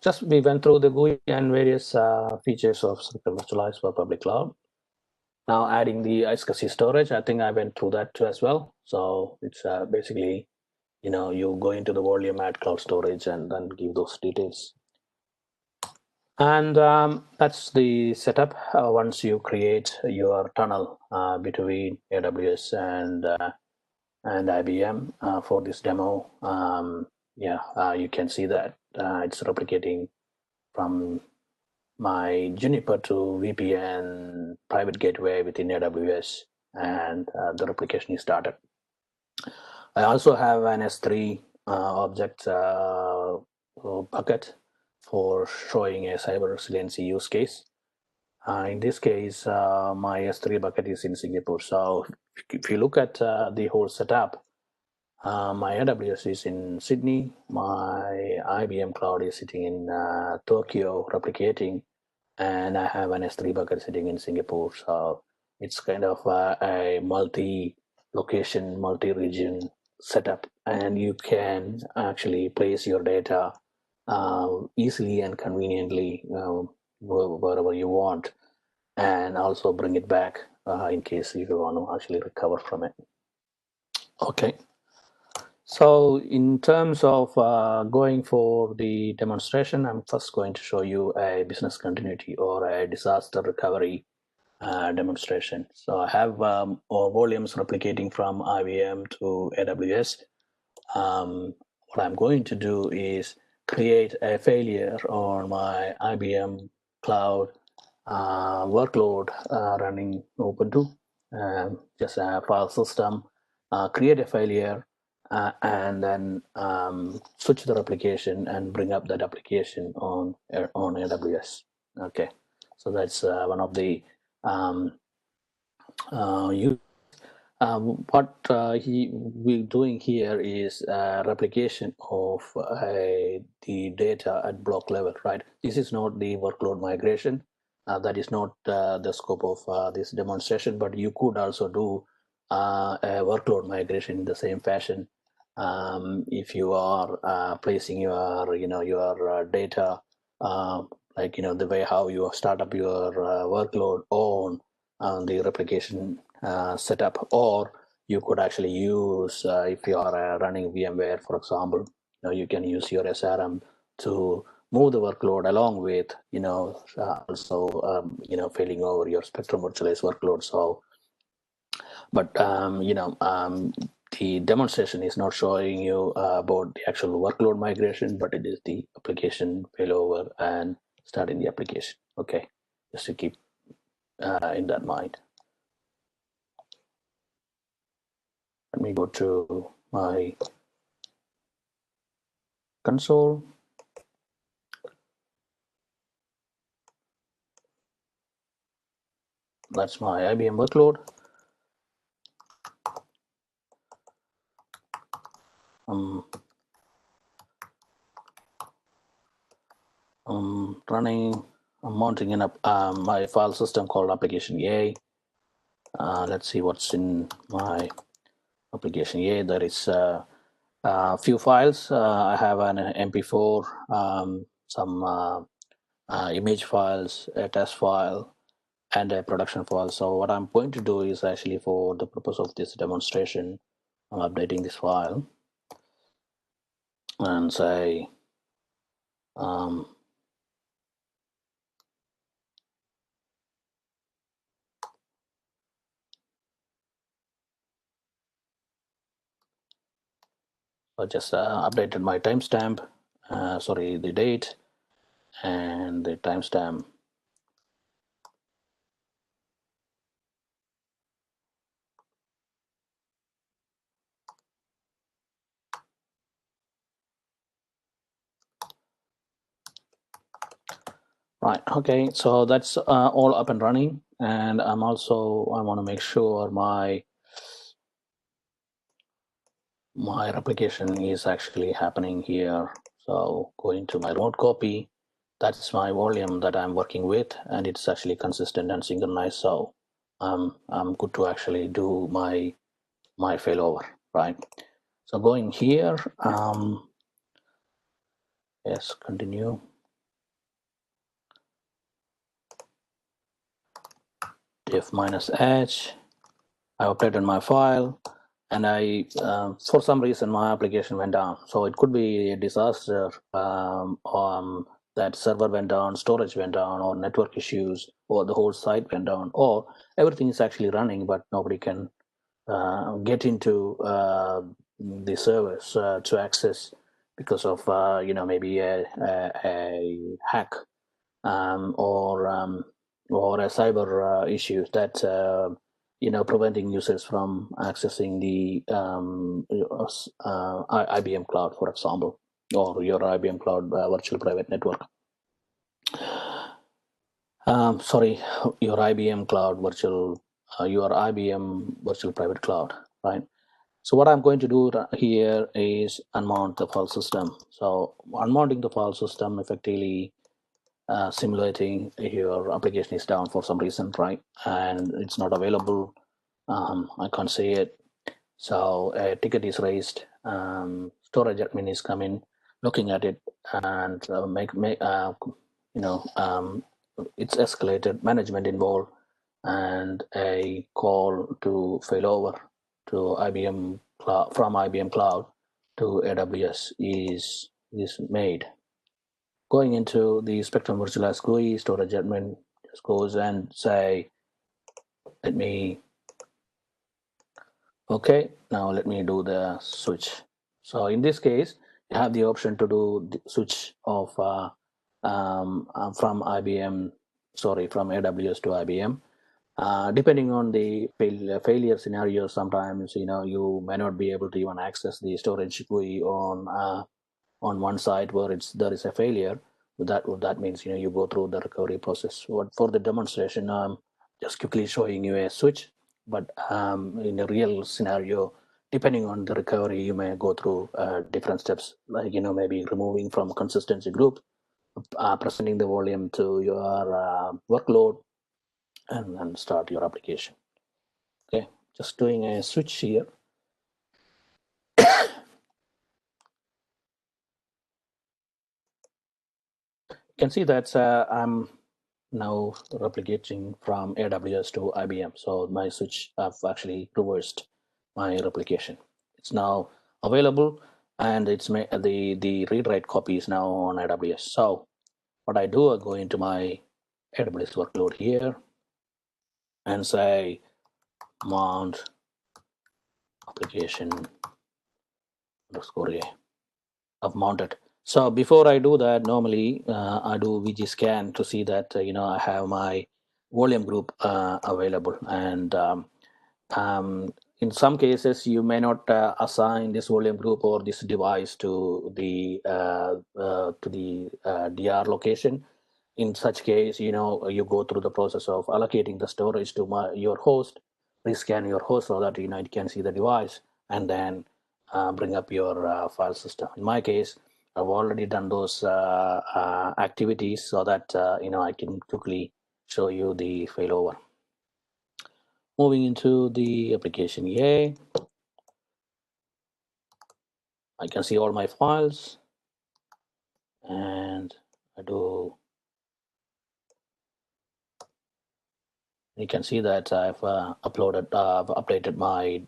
just we went through the GUI and various features of Spectrum Virtualize for public cloud. Now adding the iscsi storage, I think I went through that too as well. So it's basically, you go into the volume, add cloud storage, and then give those details. And that's the setup once you create your tunnel between AWS and IBM for this demo. You can see that it's replicating from my Juniper to VPN private gateway within AWS, and the replication is started. I also have an S3 object bucket for showing a cyber resiliency use case. In this case, my S3 bucket is in Singapore. So if you look at the whole setup, my AWS is in Sydney, my IBM cloud is sitting in Tokyo replicating, and I have an S3 bucket sitting in Singapore. So it's kind of a multi-location, multi-region setup, and you can actually place your data easily and conveniently wherever you want, and also bring it back in case you want to actually recover from it. Okay. So in terms of going for the demonstration, I'm first going to show you a business continuity or a disaster recovery demonstration. So I have volumes replicating from IBM to AWS. What I'm going to do is create a failure on my IBM cloud workload running Ubuntu, just a file system, create a failure, and then switch the replication and bring up that application on AWS. Okay, so that's one of the What we're doing here is replication of the data at block level, right? This is not the workload migration. That is not the scope of this demonstration, but you could also do a workload migration in the same fashion. If you are placing your data, like the way how you start up your workload on the replication setup, or you could actually use if you are running VMware, for example, you can use your SRM to move the workload along with also failing over your Spectrum Virtualize workload. So, but the demonstration is not showing you about the actual workload migration, but it is the application failover and starting the application. Okay, just to keep in that mind. Let me go to my console. That's my IBM workload. I'm mounting in my file system called application A. Let's see what's in my application A. There is a few files. I have an MP4, some image files, a test file, and a production file. So what I'm going to do is actually, for the purpose of this demonstration, I'm updating this file and say I just updated my timestamp, sorry, the date and the timestamp. Right, okay, so that's all up and running, and I want to make sure my replication is actually happening here. So going to my remote copy, that's my volume that I'm working with, and it's actually consistent and synchronized. So I'm good to actually do my failover, right? So going here, yes, continue. Diff -h. I updated my file, and I for some reason my application went down. So it could be a disaster, that server went down, storage went down, or network issues, or the whole site went down, or everything is actually running but nobody can get into the servers to access because of maybe a hack, or a cyber issue that preventing users from accessing the IBM cloud, for example, or your IBM cloud virtual private network. Sorry, your IBM cloud virtual, your IBM virtual private cloud, right? So what I'm going to do here is unmount the file system. So unmounting the file system, effectively simulating your application is down for some reason, right? And it's not available. I can't see it. So a ticket is raised. Storage admin is coming, looking at it, and it's escalated. Management involved, and a call to failover to IBM cloud, from IBM cloud to AWS is made. Going into the Spectrum Virtualize GUI, storage admin just goes and say, let me, okay, now let me do the switch. So in this case, you have the option to do the switch of from AWS to IBM. Depending on the failure scenario, sometimes you may not be able to even access the storage GUI on one side where there is a failure. That means you go through the recovery process. For the demonstration, I'm just quickly showing you a switch. but in a real scenario, depending on the recovery, you may go through different steps, like maybe removing from consistency group, presenting the volume to your workload, and then start your application. Okay, just doing a switch here. You can see that I'm now replicating from AWS to IBM. So my switch, I've actually reversed my replication. It's now available, and it's the read-write copy is now on AWS. So what I do, I go into my AWS workload here and say mount application underscore A. I've mounted. So before I do that, normally I do VG scan to see that I have my volume group available, and in some cases you may not assign this volume group or this device to the DR location. In such case, you go through the process of allocating the storage to your host, rescan your host so that it can see the device, and then bring up your file system. In my case, I've already done those activities so that I can quickly show you the failover. Moving into the application EA, I can see all my files, and you can see that I've updated my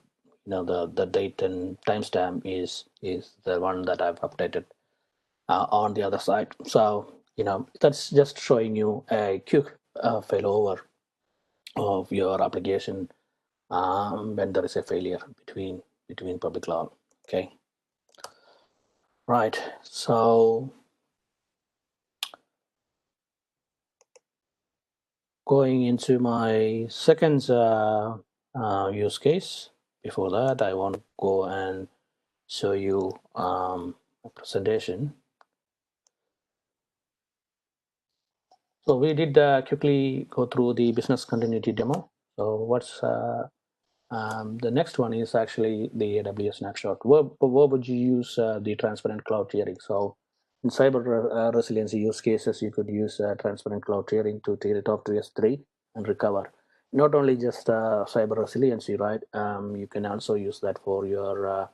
the date and timestamp is the one that I've updated on the other side. So that's just showing you a quick failover of your application when there is a failure between public cloud. Okay, right. So going into my second use case. Before that, I want to go and show you a presentation. So we did quickly go through the business continuity demo. So what's the next one is actually the AWS snapshot. Where would you use the transparent cloud tiering? So in cyber resiliency use cases, you could use transparent cloud tiering to tier it off to S3 and recover. Not only just cyber resiliency, right? You can also use that for your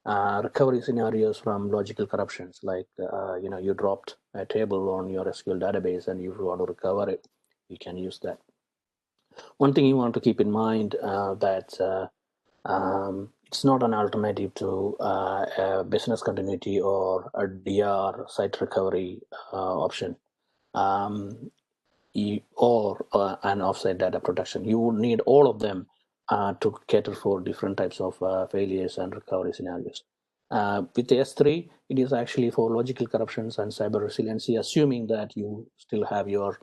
recovery scenarios from logical corruptions, like you dropped a table on your SQL database and you want to recover it, you can use that. One thing you want to keep in mind that it's not an alternative to business continuity or a DR site recovery option, or an offsite data protection. You would need all of them to cater for different types of failures and recovery scenarios. With S3, it is actually for logical corruptions and cyber resiliency, assuming that you still have your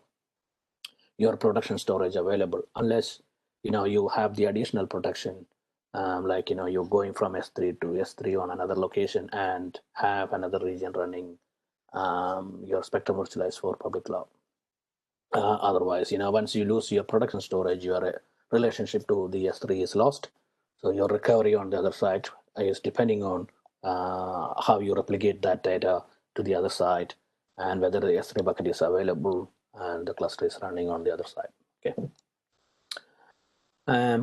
production storage available, unless you have the additional protection, like you're going from S3 to S3 on another location and have another region running your Spectrum Virtualize for public cloud. Otherwise, once you lose your production storage, your relationship to the S3 is lost. So your recovery on the other side is depending on how you replicate that data to the other side and whether the S3 bucket is available and the cluster is running on the other side. Okay.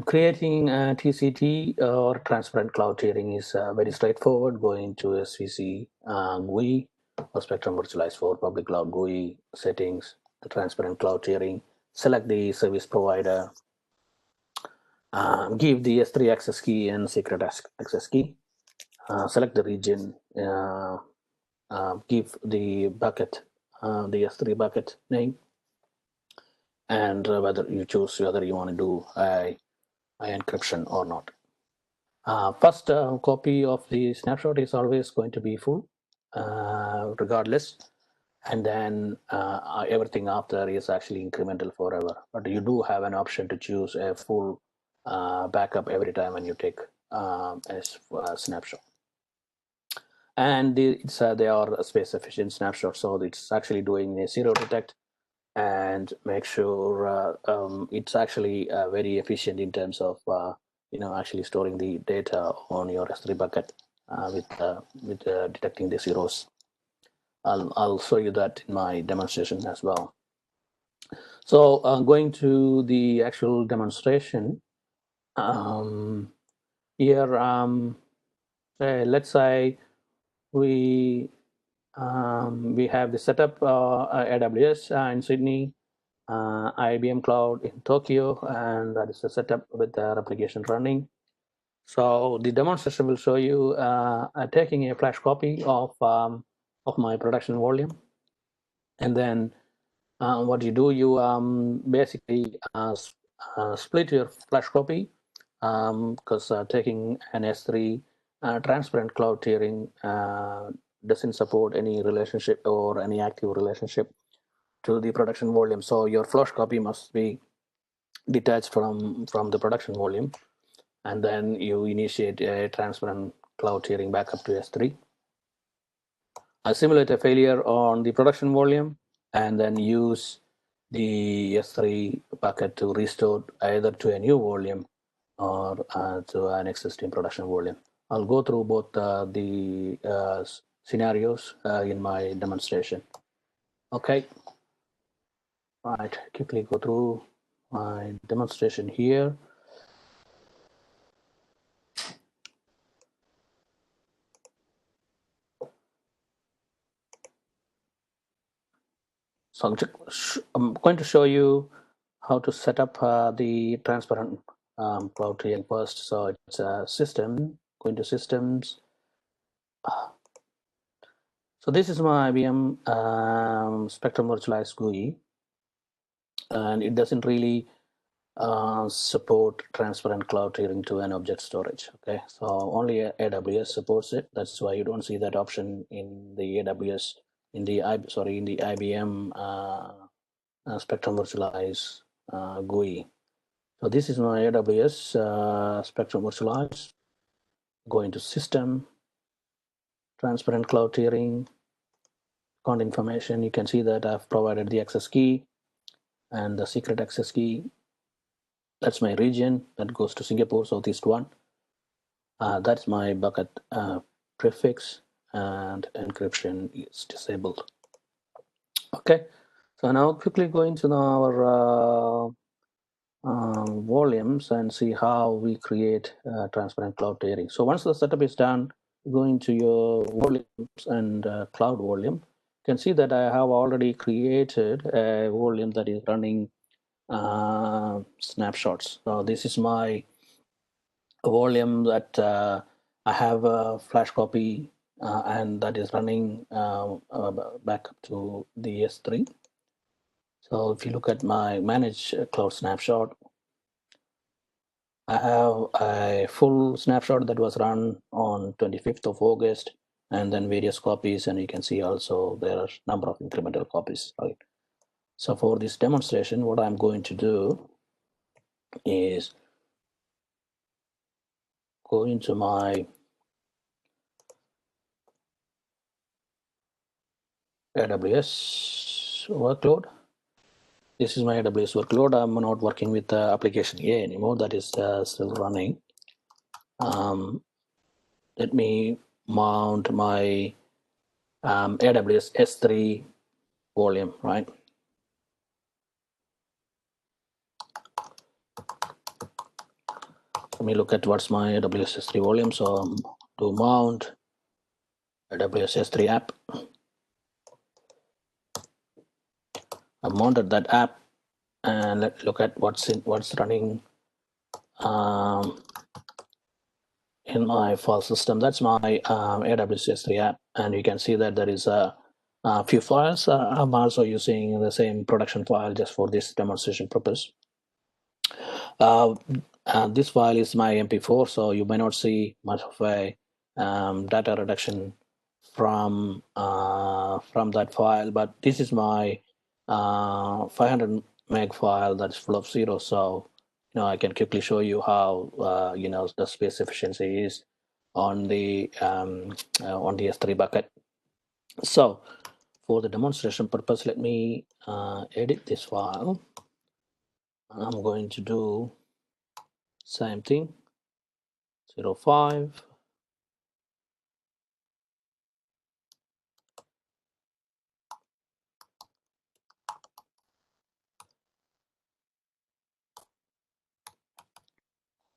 Creating a TCT or transparent cloud tiering is very straightforward. Going to SVC GUI or Spectrum Virtualize for public cloud GUI settings, the transparent cloud tiering, select the service provider, give the S3 access key and secret access key, select the region, give the bucket, the S3 bucket name, and whether you want to do a encryption or not. First copy of the snapshot is always going to be full, regardless, and then everything after is actually incremental forever. But you do have an option to choose a full backup every time when you take a snapshot. And they are space efficient snapshots, so it's actually doing a zero detect and make sure it's actually very efficient in terms of actually storing the data on your S3 bucket with detecting the zeros. I'll show you that in my demonstration as well. So going to the actual demonstration, here, let's say we have the setup AWS in Sydney, IBM Cloud in Tokyo, and that is the setup with the replication running. So the demonstration will show you taking a flash copy of my production volume, and then what you do, you basically split your flash copy, because taking an S3 transparent cloud tiering doesn't support any relationship or any active relationship to the production volume. So your flash copy must be detached from the production volume, and then you initiate a transparent cloud tiering backup to S3. Simulate a failure on the production volume, and then use the S3 bucket to restore either to a new volume or to an existing production volume. I'll go through both the scenarios in my demonstration. Okay. Right, quickly go through my demonstration here. So I'm going to show you how to set up the transparent cloud tiering first. So it's a system, going to systems. So this is my IBM Spectrum Virtualize GUI, and it doesn't really support transparent cloud tiering to an object storage. Okay, so only AWS supports it. That's why you don't see that option in the AWS in the IBM Spectrum Virtualize GUI. So this is my AWS Spectrum Virtualize. Go into System, Transparent Cloud Tiering, Account Information. You can see that I've provided the access key and the secret access key. That's my region that goes to Singapore, Southeast 1. That's my bucket prefix, and encryption is disabled. Okay, so now quickly go into our volumes and see how we create transparent cloud tiering. So once the setup is done, go into your volumes and cloud volume. You can see that I have already created a volume that is running snapshots. So this is my volume that I have a flash copy and that is running back up to the S3. So if you look at my manage cloud snapshot, I have a full snapshot that was run on 25th of August, and then various copies, and you can see also there are a number of incremental copies. Right. So for this demonstration, what I'm going to do is go into my AWS workload. This is my AWS workload. I'm not working with the application A anymore. That is still running. Let me mount my AWS S3 volume, right? Let me look at what's my AWS S3 volume. So to mount AWS S3 app, I've mounted that app, and let's look at what's running in my file system. That's my AWS S3 app, and you can see that there is a few files. I'm also using the same production file just for this demonstration purpose. This file is my MP4, so you may not see much of a data reduction from that file, but this is my 500 meg file that's full of zeros. So I can quickly show you how the space efficiency is on the S3 bucket. So for the demonstration purpose, let me edit this file. I'm going to do same thing, 05.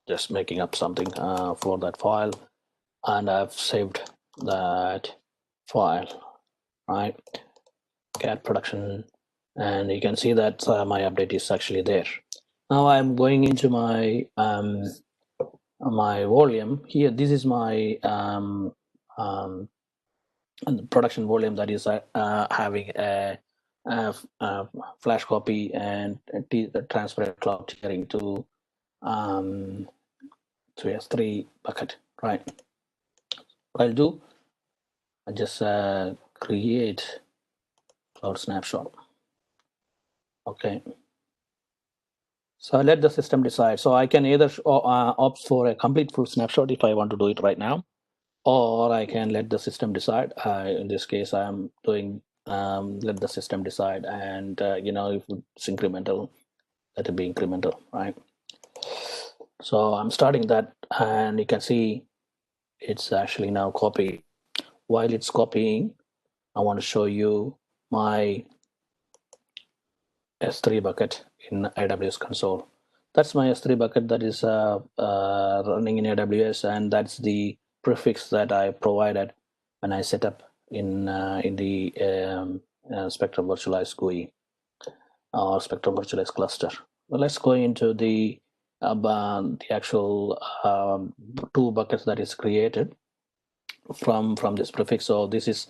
Just making up something for that file, and I've saved that file, right? Cat production, and you can see that my update is actually there. Now I'm going into my my volume here. This is my production volume that is having a flash copy and a transparent cloud tiering to S3 bucket, right? What I'll do, I just create cloud snapshot. Okay. So I let the system decide. So I can either opt for a complete full snapshot if I want to do it right now, or I can let the system decide. In this case, I'm doing let the system decide, and if it's incremental, let it be incremental, right? So I'm starting that, and you can see it's actually now copied. While it's copying, I want to show you my S3 bucket in AWS console. That's my S3 bucket that is running in AWS, and that's the prefix that I provided when I set up in the Spectrum Virtualize GUI or Spectrum Virtualize cluster. Well, let's go into the actual two buckets that is created from this prefix. So this is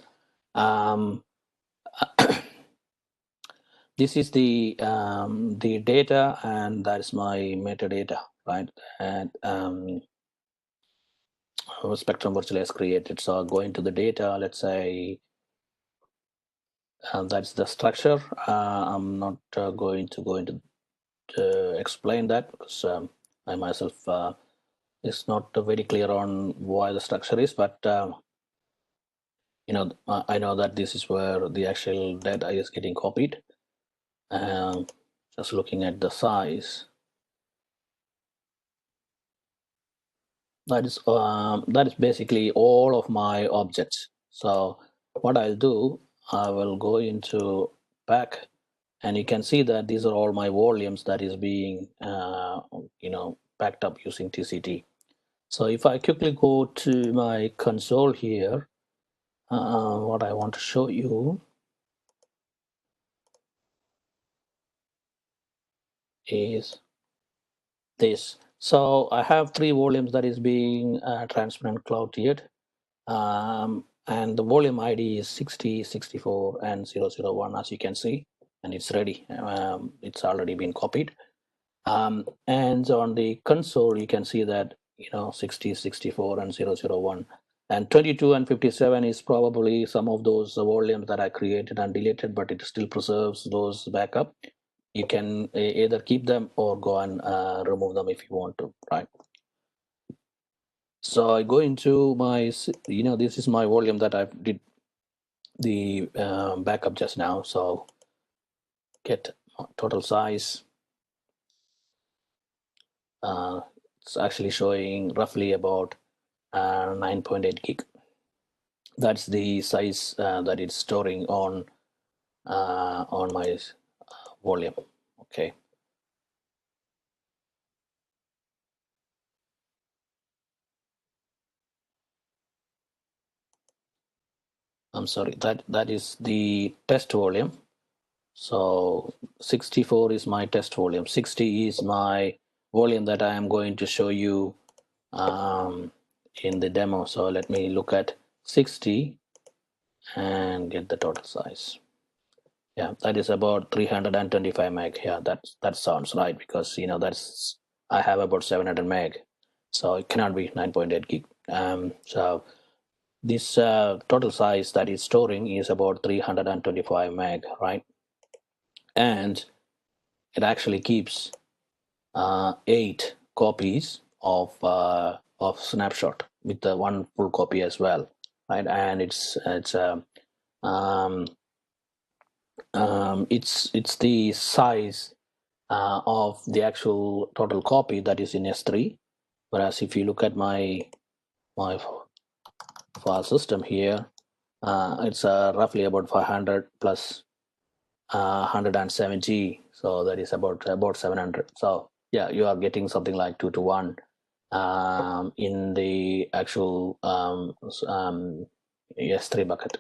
this is the data, and that's my metadata, right? And Spectrum Virtualize created. So I'll go into the data. Let's say that's the structure. I'm not going to go into explain that because I myself is not very clear on why the structure is, but I know that this is where the actual data is getting copied. Just looking at the size, that is basically all of my objects. So what I'll do, I will go into back, and you can see that these are all my volumes that is being backed up using TCT. So if I quickly go to my console here, what I want to show you is this. So I have 3 volumes that is being transparent cloud tiered, and the volume ID is 60, 64, and 001, as you can see, and it's ready. It's already been copied. And on the console, you can see that 60, 64, and 001. And 22 and 57 is probably some of those volumes that I created and deleted, but it still preserves those backup. You can either keep them or go and remove them if you want to, right? So I go into my, this is my volume that I did the backup just now. So get total size. It's actually showing roughly about 9.8 gig. That's the size that it's storing on my volume. Okay. I'm sorry, that is the test volume. So 64 is my test volume. 60 is my volume that I am going to show you in the demo. So let me look at 60 and get the total size. Yeah, that is about 325 meg. Yeah, that sounds right, because that's I have about 700 meg, so it cannot be 9.8 gig. So this total size that is storing is about 325 meg, right? And it actually keeps 8 copies of snapshot with the one full copy as well, right? And it's it's the size of the actual total copy that is in S3. Whereas if you look at my file system here, it's roughly about 500 plus 170, so that is about 700. So yeah, you are getting something like 2 to 1 in the actual S3 bucket.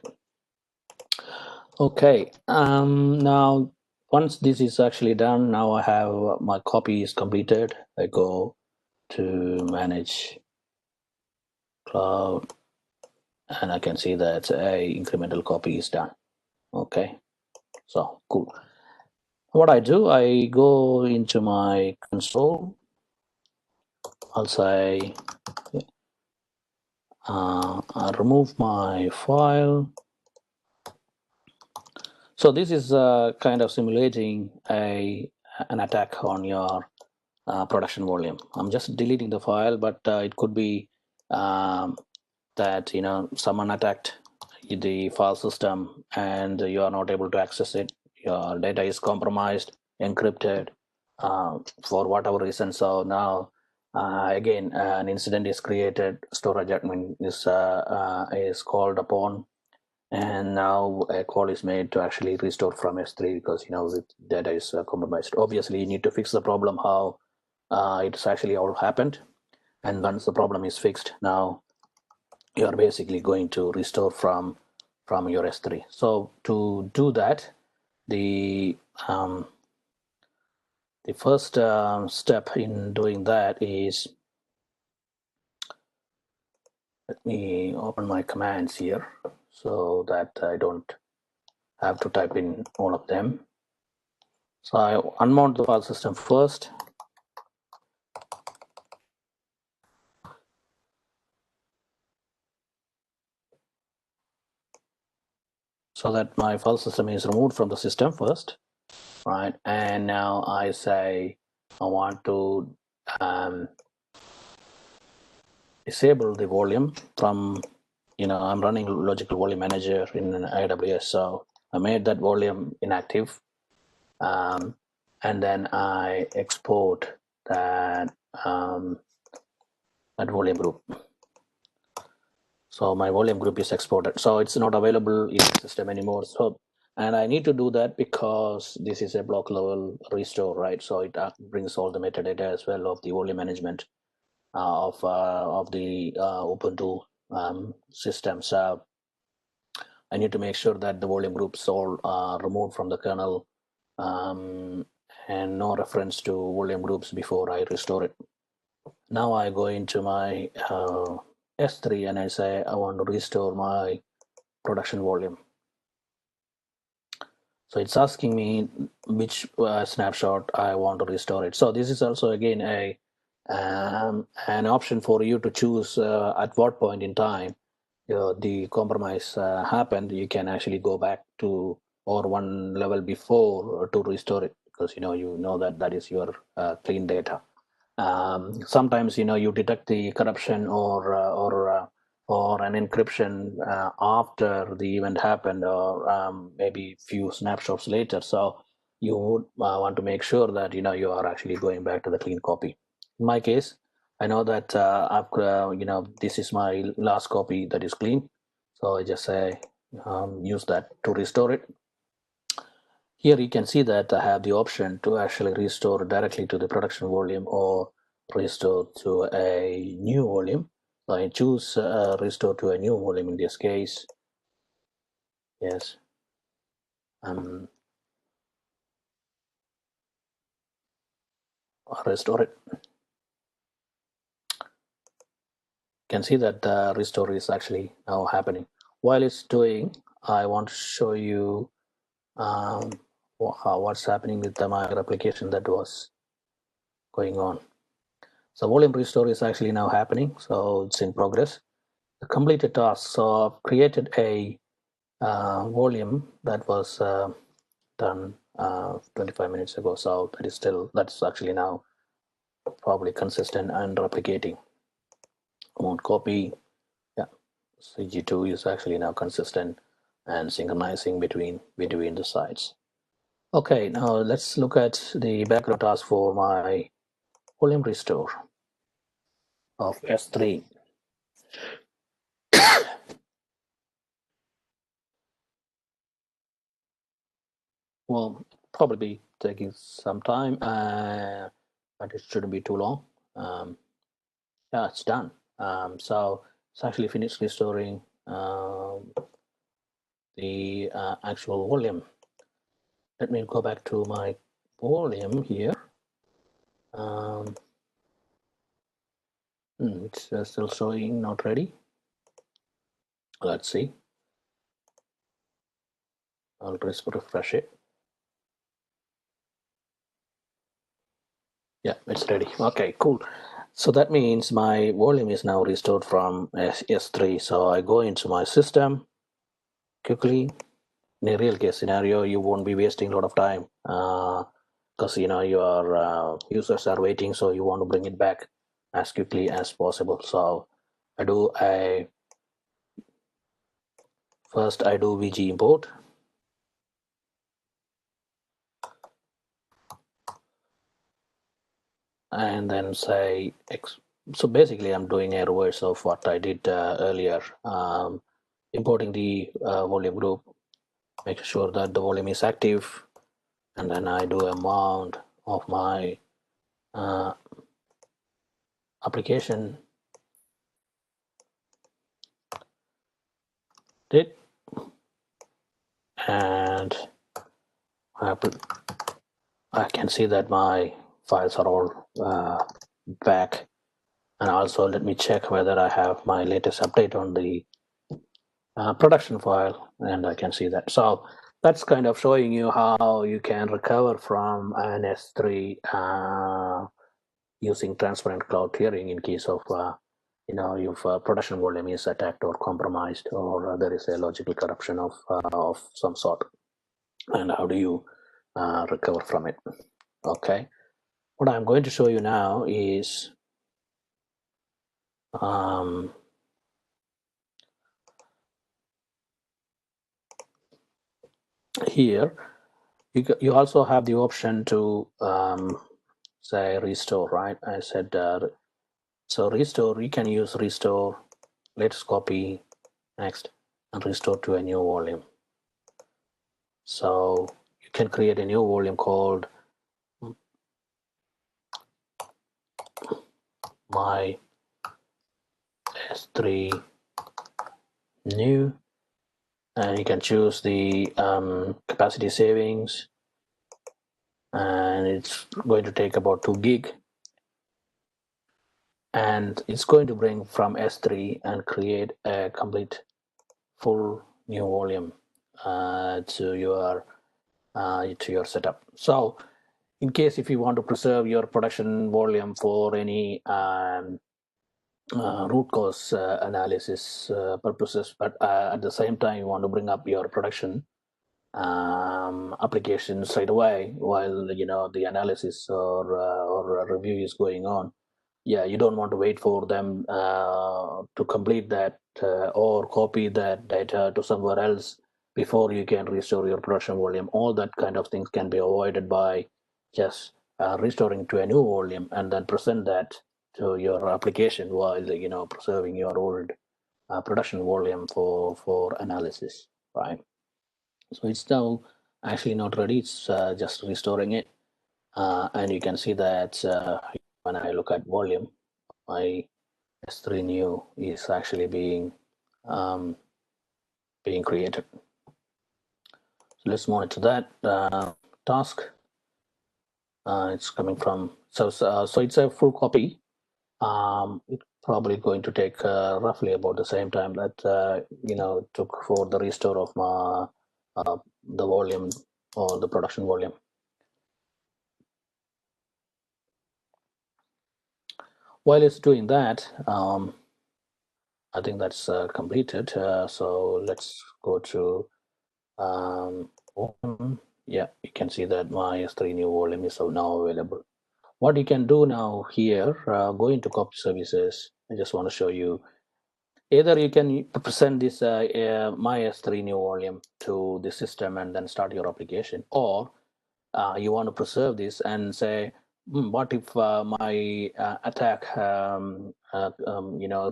Okay, now once this is actually done, now I have my copy is completed. I go to manage cloud, and I can see that a incremental copy is done. Okay, so cool. What I do, I go into my console. I'll say I'll remove my file. So this is kind of simulating an attack on your production volume. I'm just deleting the file, but it could be that someone attacked the file system and you are not able to access it. Your data is compromised, encrypted, for whatever reason. So now again an incident is created, storage admin is called upon, and now a call is made to actually restore from S3 because the data is compromised. Obviously you need to fix the problem how it's actually all happened, and once the problem is fixed, now you are basically going to restore from your S3. So to do that, the first step in doing that is, let me open my commands here so that I don't have to type in all of them. So I unmount the file system first. So that my file system is removed from the system first, right? And now I say I want to disable the volume from, I'm running logical volume manager in an AWS, so I made that volume inactive, and then I export that volume group. So my volume group is exported, so it's not available in the system anymore. So, and I need to do that because this is a block level restore, right? So it brings all the metadata as well of the volume management of the Ubuntu system. So I need to make sure that the volume groups all are removed from the kernel, and no reference to volume groups before I restore it. Now I go into my S3 and I say I want to restore my production volume. So it's asking me which snapshot I want to restore it. So this is also again an option for you to choose at what point in time the compromise happened. You can actually go back to or one level before to restore it, because you know that is your clean data. Sometimes you detect the corruption or an encryption after the event happened, or maybe few snapshots later. So you would want to make sure that you are actually going back to the clean copy. In my case, I know that this is my last copy that is clean, so I just say use that to restore it. Here you can see that I have the option to actually restore directly to the production volume or restore to a new volume. So I choose restore to a new volume in this case. Yes. Restore it. You can see that the restore is actually now happening. While it's doing, I want to show you what's happening with my replication that was going on. So volume restore is actually now happening. So it's in progress. The completed task. So I've created a volume that was done 25 minutes ago. So that's actually now probably consistent and replicating. I won't copy. Yeah. So G2 is actually now consistent and synchronizing between the sites. Okay, now let's look at the background task for my volume restore of S3. Well, probably taking some time, but it shouldn't be too long. Yeah, it's done. So it's actually finished restoring the actual volume. Let me go back to my volume here. It's still showing not ready. Let's see. I'll just refresh it. Yeah, it's ready. Okay, cool. So that means my volume is now restored from S3. So I go into my system quickly. In a real case scenario, you won't be wasting a lot of time because your users are waiting, so you want to bring it back as quickly as possible. So first I do VG import. And then say so basically I'm doing a reverse of what I did earlier, importing the volume group, make sure that the volume is active, and then I do a mount of my application did, and I can see that my files are all back. And also let me check whether I have my latest update on the production file, and I can see that. So that's kind of showing you how you can recover from an S3 using transparent cloud tiering in case of your production volume is attacked or compromised, or there is a logical corruption of some sort. And how do you recover from it? Okay, what I'm going to show you now is here you also have the option to say restore, right? I said so restore, you can use restore, let's copy, next, and restore to a new volume. So you can create a new volume called my S3 new, and you can choose the capacity savings, and it's going to take about 2 gig, and it's going to bring from S3 and create a complete full new volume to your setup. So in case if you want to preserve your production volume for any root cause analysis purposes, but at the same time you want to bring up your production applications right away while the analysis or review is going on. Yeah, you don't want to wait for them to complete that or copy that data to somewhere else before you can restore your production volume. All that kind of things can be avoided by just restoring to a new volume and then present that to your application while preserving your old production volume for analysis, right? So it's now actually not ready. It's just restoring it, and you can see that when I look at volume, my S3 new is actually being created. So let's monitor that task. It's coming from so it's a full copy. It's probably going to take roughly about the same time that it took for the restore of my the volume or the production volume. While it's doing that, I think that's completed. So let's go to yeah, you can see that my S3 new volume is now available. What you can do now here, go into copy services. I just want to show you. either you can present this my S3 new volume to the system and then start your application, or you want to preserve this and say, what if my attack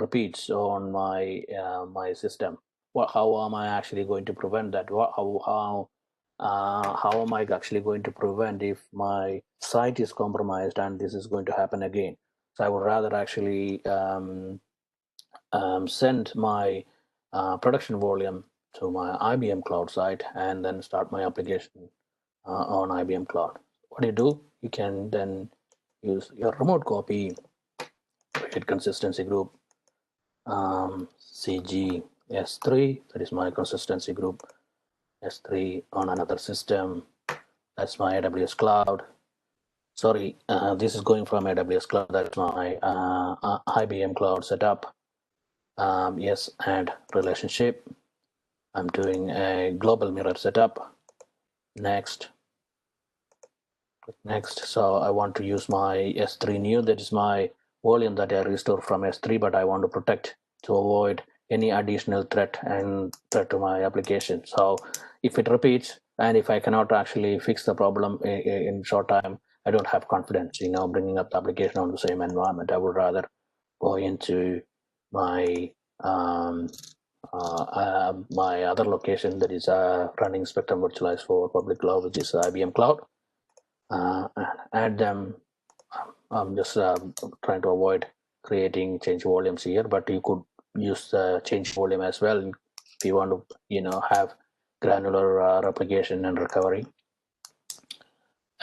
repeats on my system? How am I actually going to prevent that? How am I actually going to prevent if my site is compromised and this is going to happen again? So I would rather actually send my production volume to my IBM cloud site and then start my application on IBM Cloud. What do? You can then use your remote copy, create consistency group, CG S3, that is my consistency group, S3 on another system, that's my AWS Cloud. Sorry, this is going from AWS Cloud, that's my IBM Cloud setup. Yes, add relationship. I'm doing a global mirror setup. Next. So I want to use my S3 new, that is my volume that I restore from S3, but I want to protect to avoid any additional threat to my application. So if it repeats and if I cannot actually fix the problem in short time, I don't have confidence, bringing up the application on the same environment. I would rather go into my my other location that is running Spectrum Virtualize for public cloud, which is IBM Cloud. Add them. I'm just trying to avoid creating change volumes here, but you could use change volume as well if you want to, have granular replication and recovery.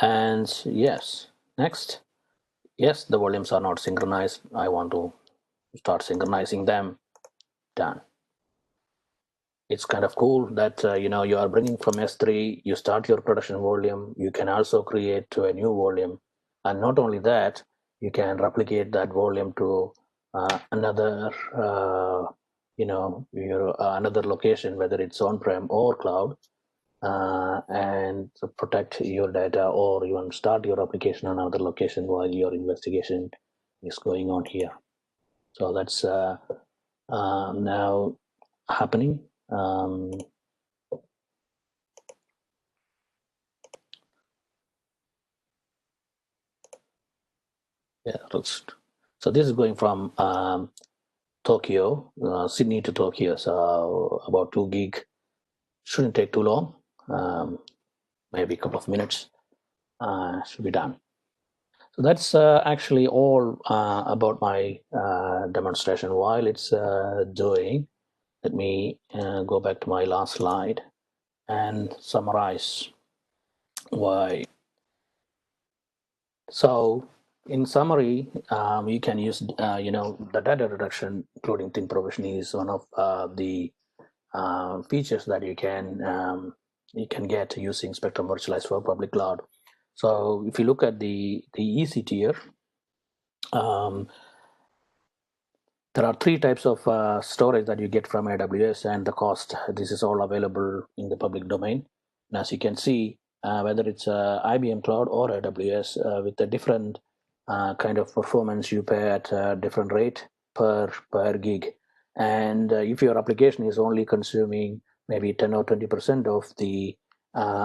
And yes, next. Yes, the volumes are not synchronized. I want to start synchronizing them. Done. It's kind of cool that you are bringing from S3, you start your production volume, you can also create to a new volume, and not only that, you can replicate that volume to another another location, whether it's on-prem or cloud, and to protect your data, or you want to start your application on another location while your investigation is going on here. So that's now happening. So this is going from Tokyo, Sydney to Tokyo. So about 2 gig. Shouldn't take too long. Maybe a couple of minutes. Should be done. So that's actually all about my demonstration. While it's doing, let me go back to my last slide and summarize why. So in summary, you can use, the data reduction, including thin provisioning, is one of the features that you can get using Spectrum Virtualize for public cloud. So if you look at the EC tier, there are 3 types of storage that you get from AWS and the cost. This is all available in the public domain. And as you can see, whether it's IBM Cloud or AWS, with a different kind of performance, you pay at a different rate per gig. And if your application is only consuming maybe 10 or 20% of the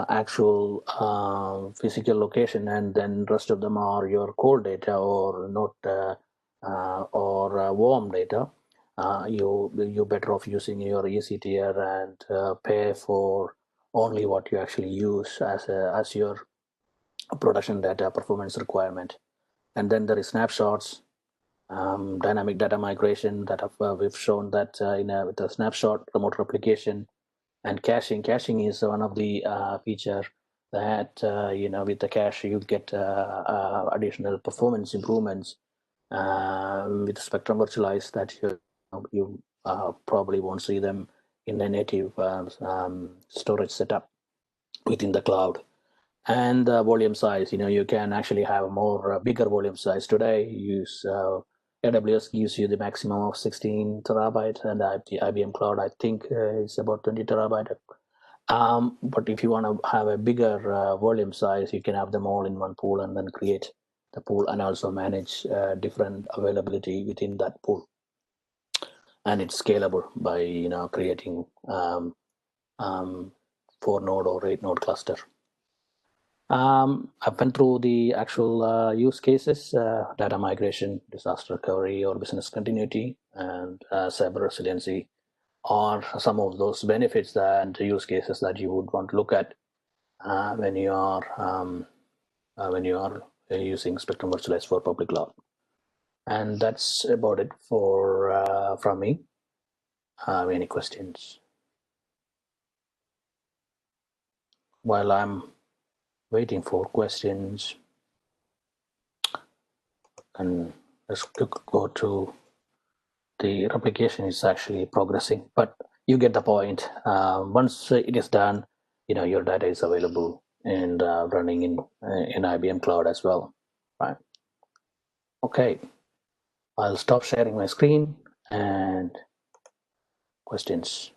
actual physical location, and then rest of them are your cold data or not or warm data, you're better off using your EC tier and pay for only what you actually use as your production data performance requirement. And then there is snapshots, dynamic data migration that we've shown that with a snapshot remote replication, and caching. Caching is one of the feature that with the cache you get additional performance improvements with Spectrum Virtualize that you probably won't see them in a native storage setup within the cloud. And the volume size, you can actually have a more bigger volume size. Today, AWS gives you the maximum of 16 terabytes, and the IBM Cloud, I think, is about 20 terabyte. But if you want to have a bigger volume size, you can have them all in one pool and then create the pool and also manage different availability within that pool. and it's scalable by creating 4-node or 8-node cluster. I've been through the actual use cases: data migration, disaster recovery, or business continuity, and cyber resiliency are some of those benefits and use cases that you would want to look at when you are using Spectrum Virtualize for public cloud. And that's about it for from me. Any questions? While I'm waiting for questions, and let's go to the replication is actually progressing, but you get the point. Once it is done, your data is available and running in IBM Cloud as well, right? Okay, I'll stop sharing my screen and questions.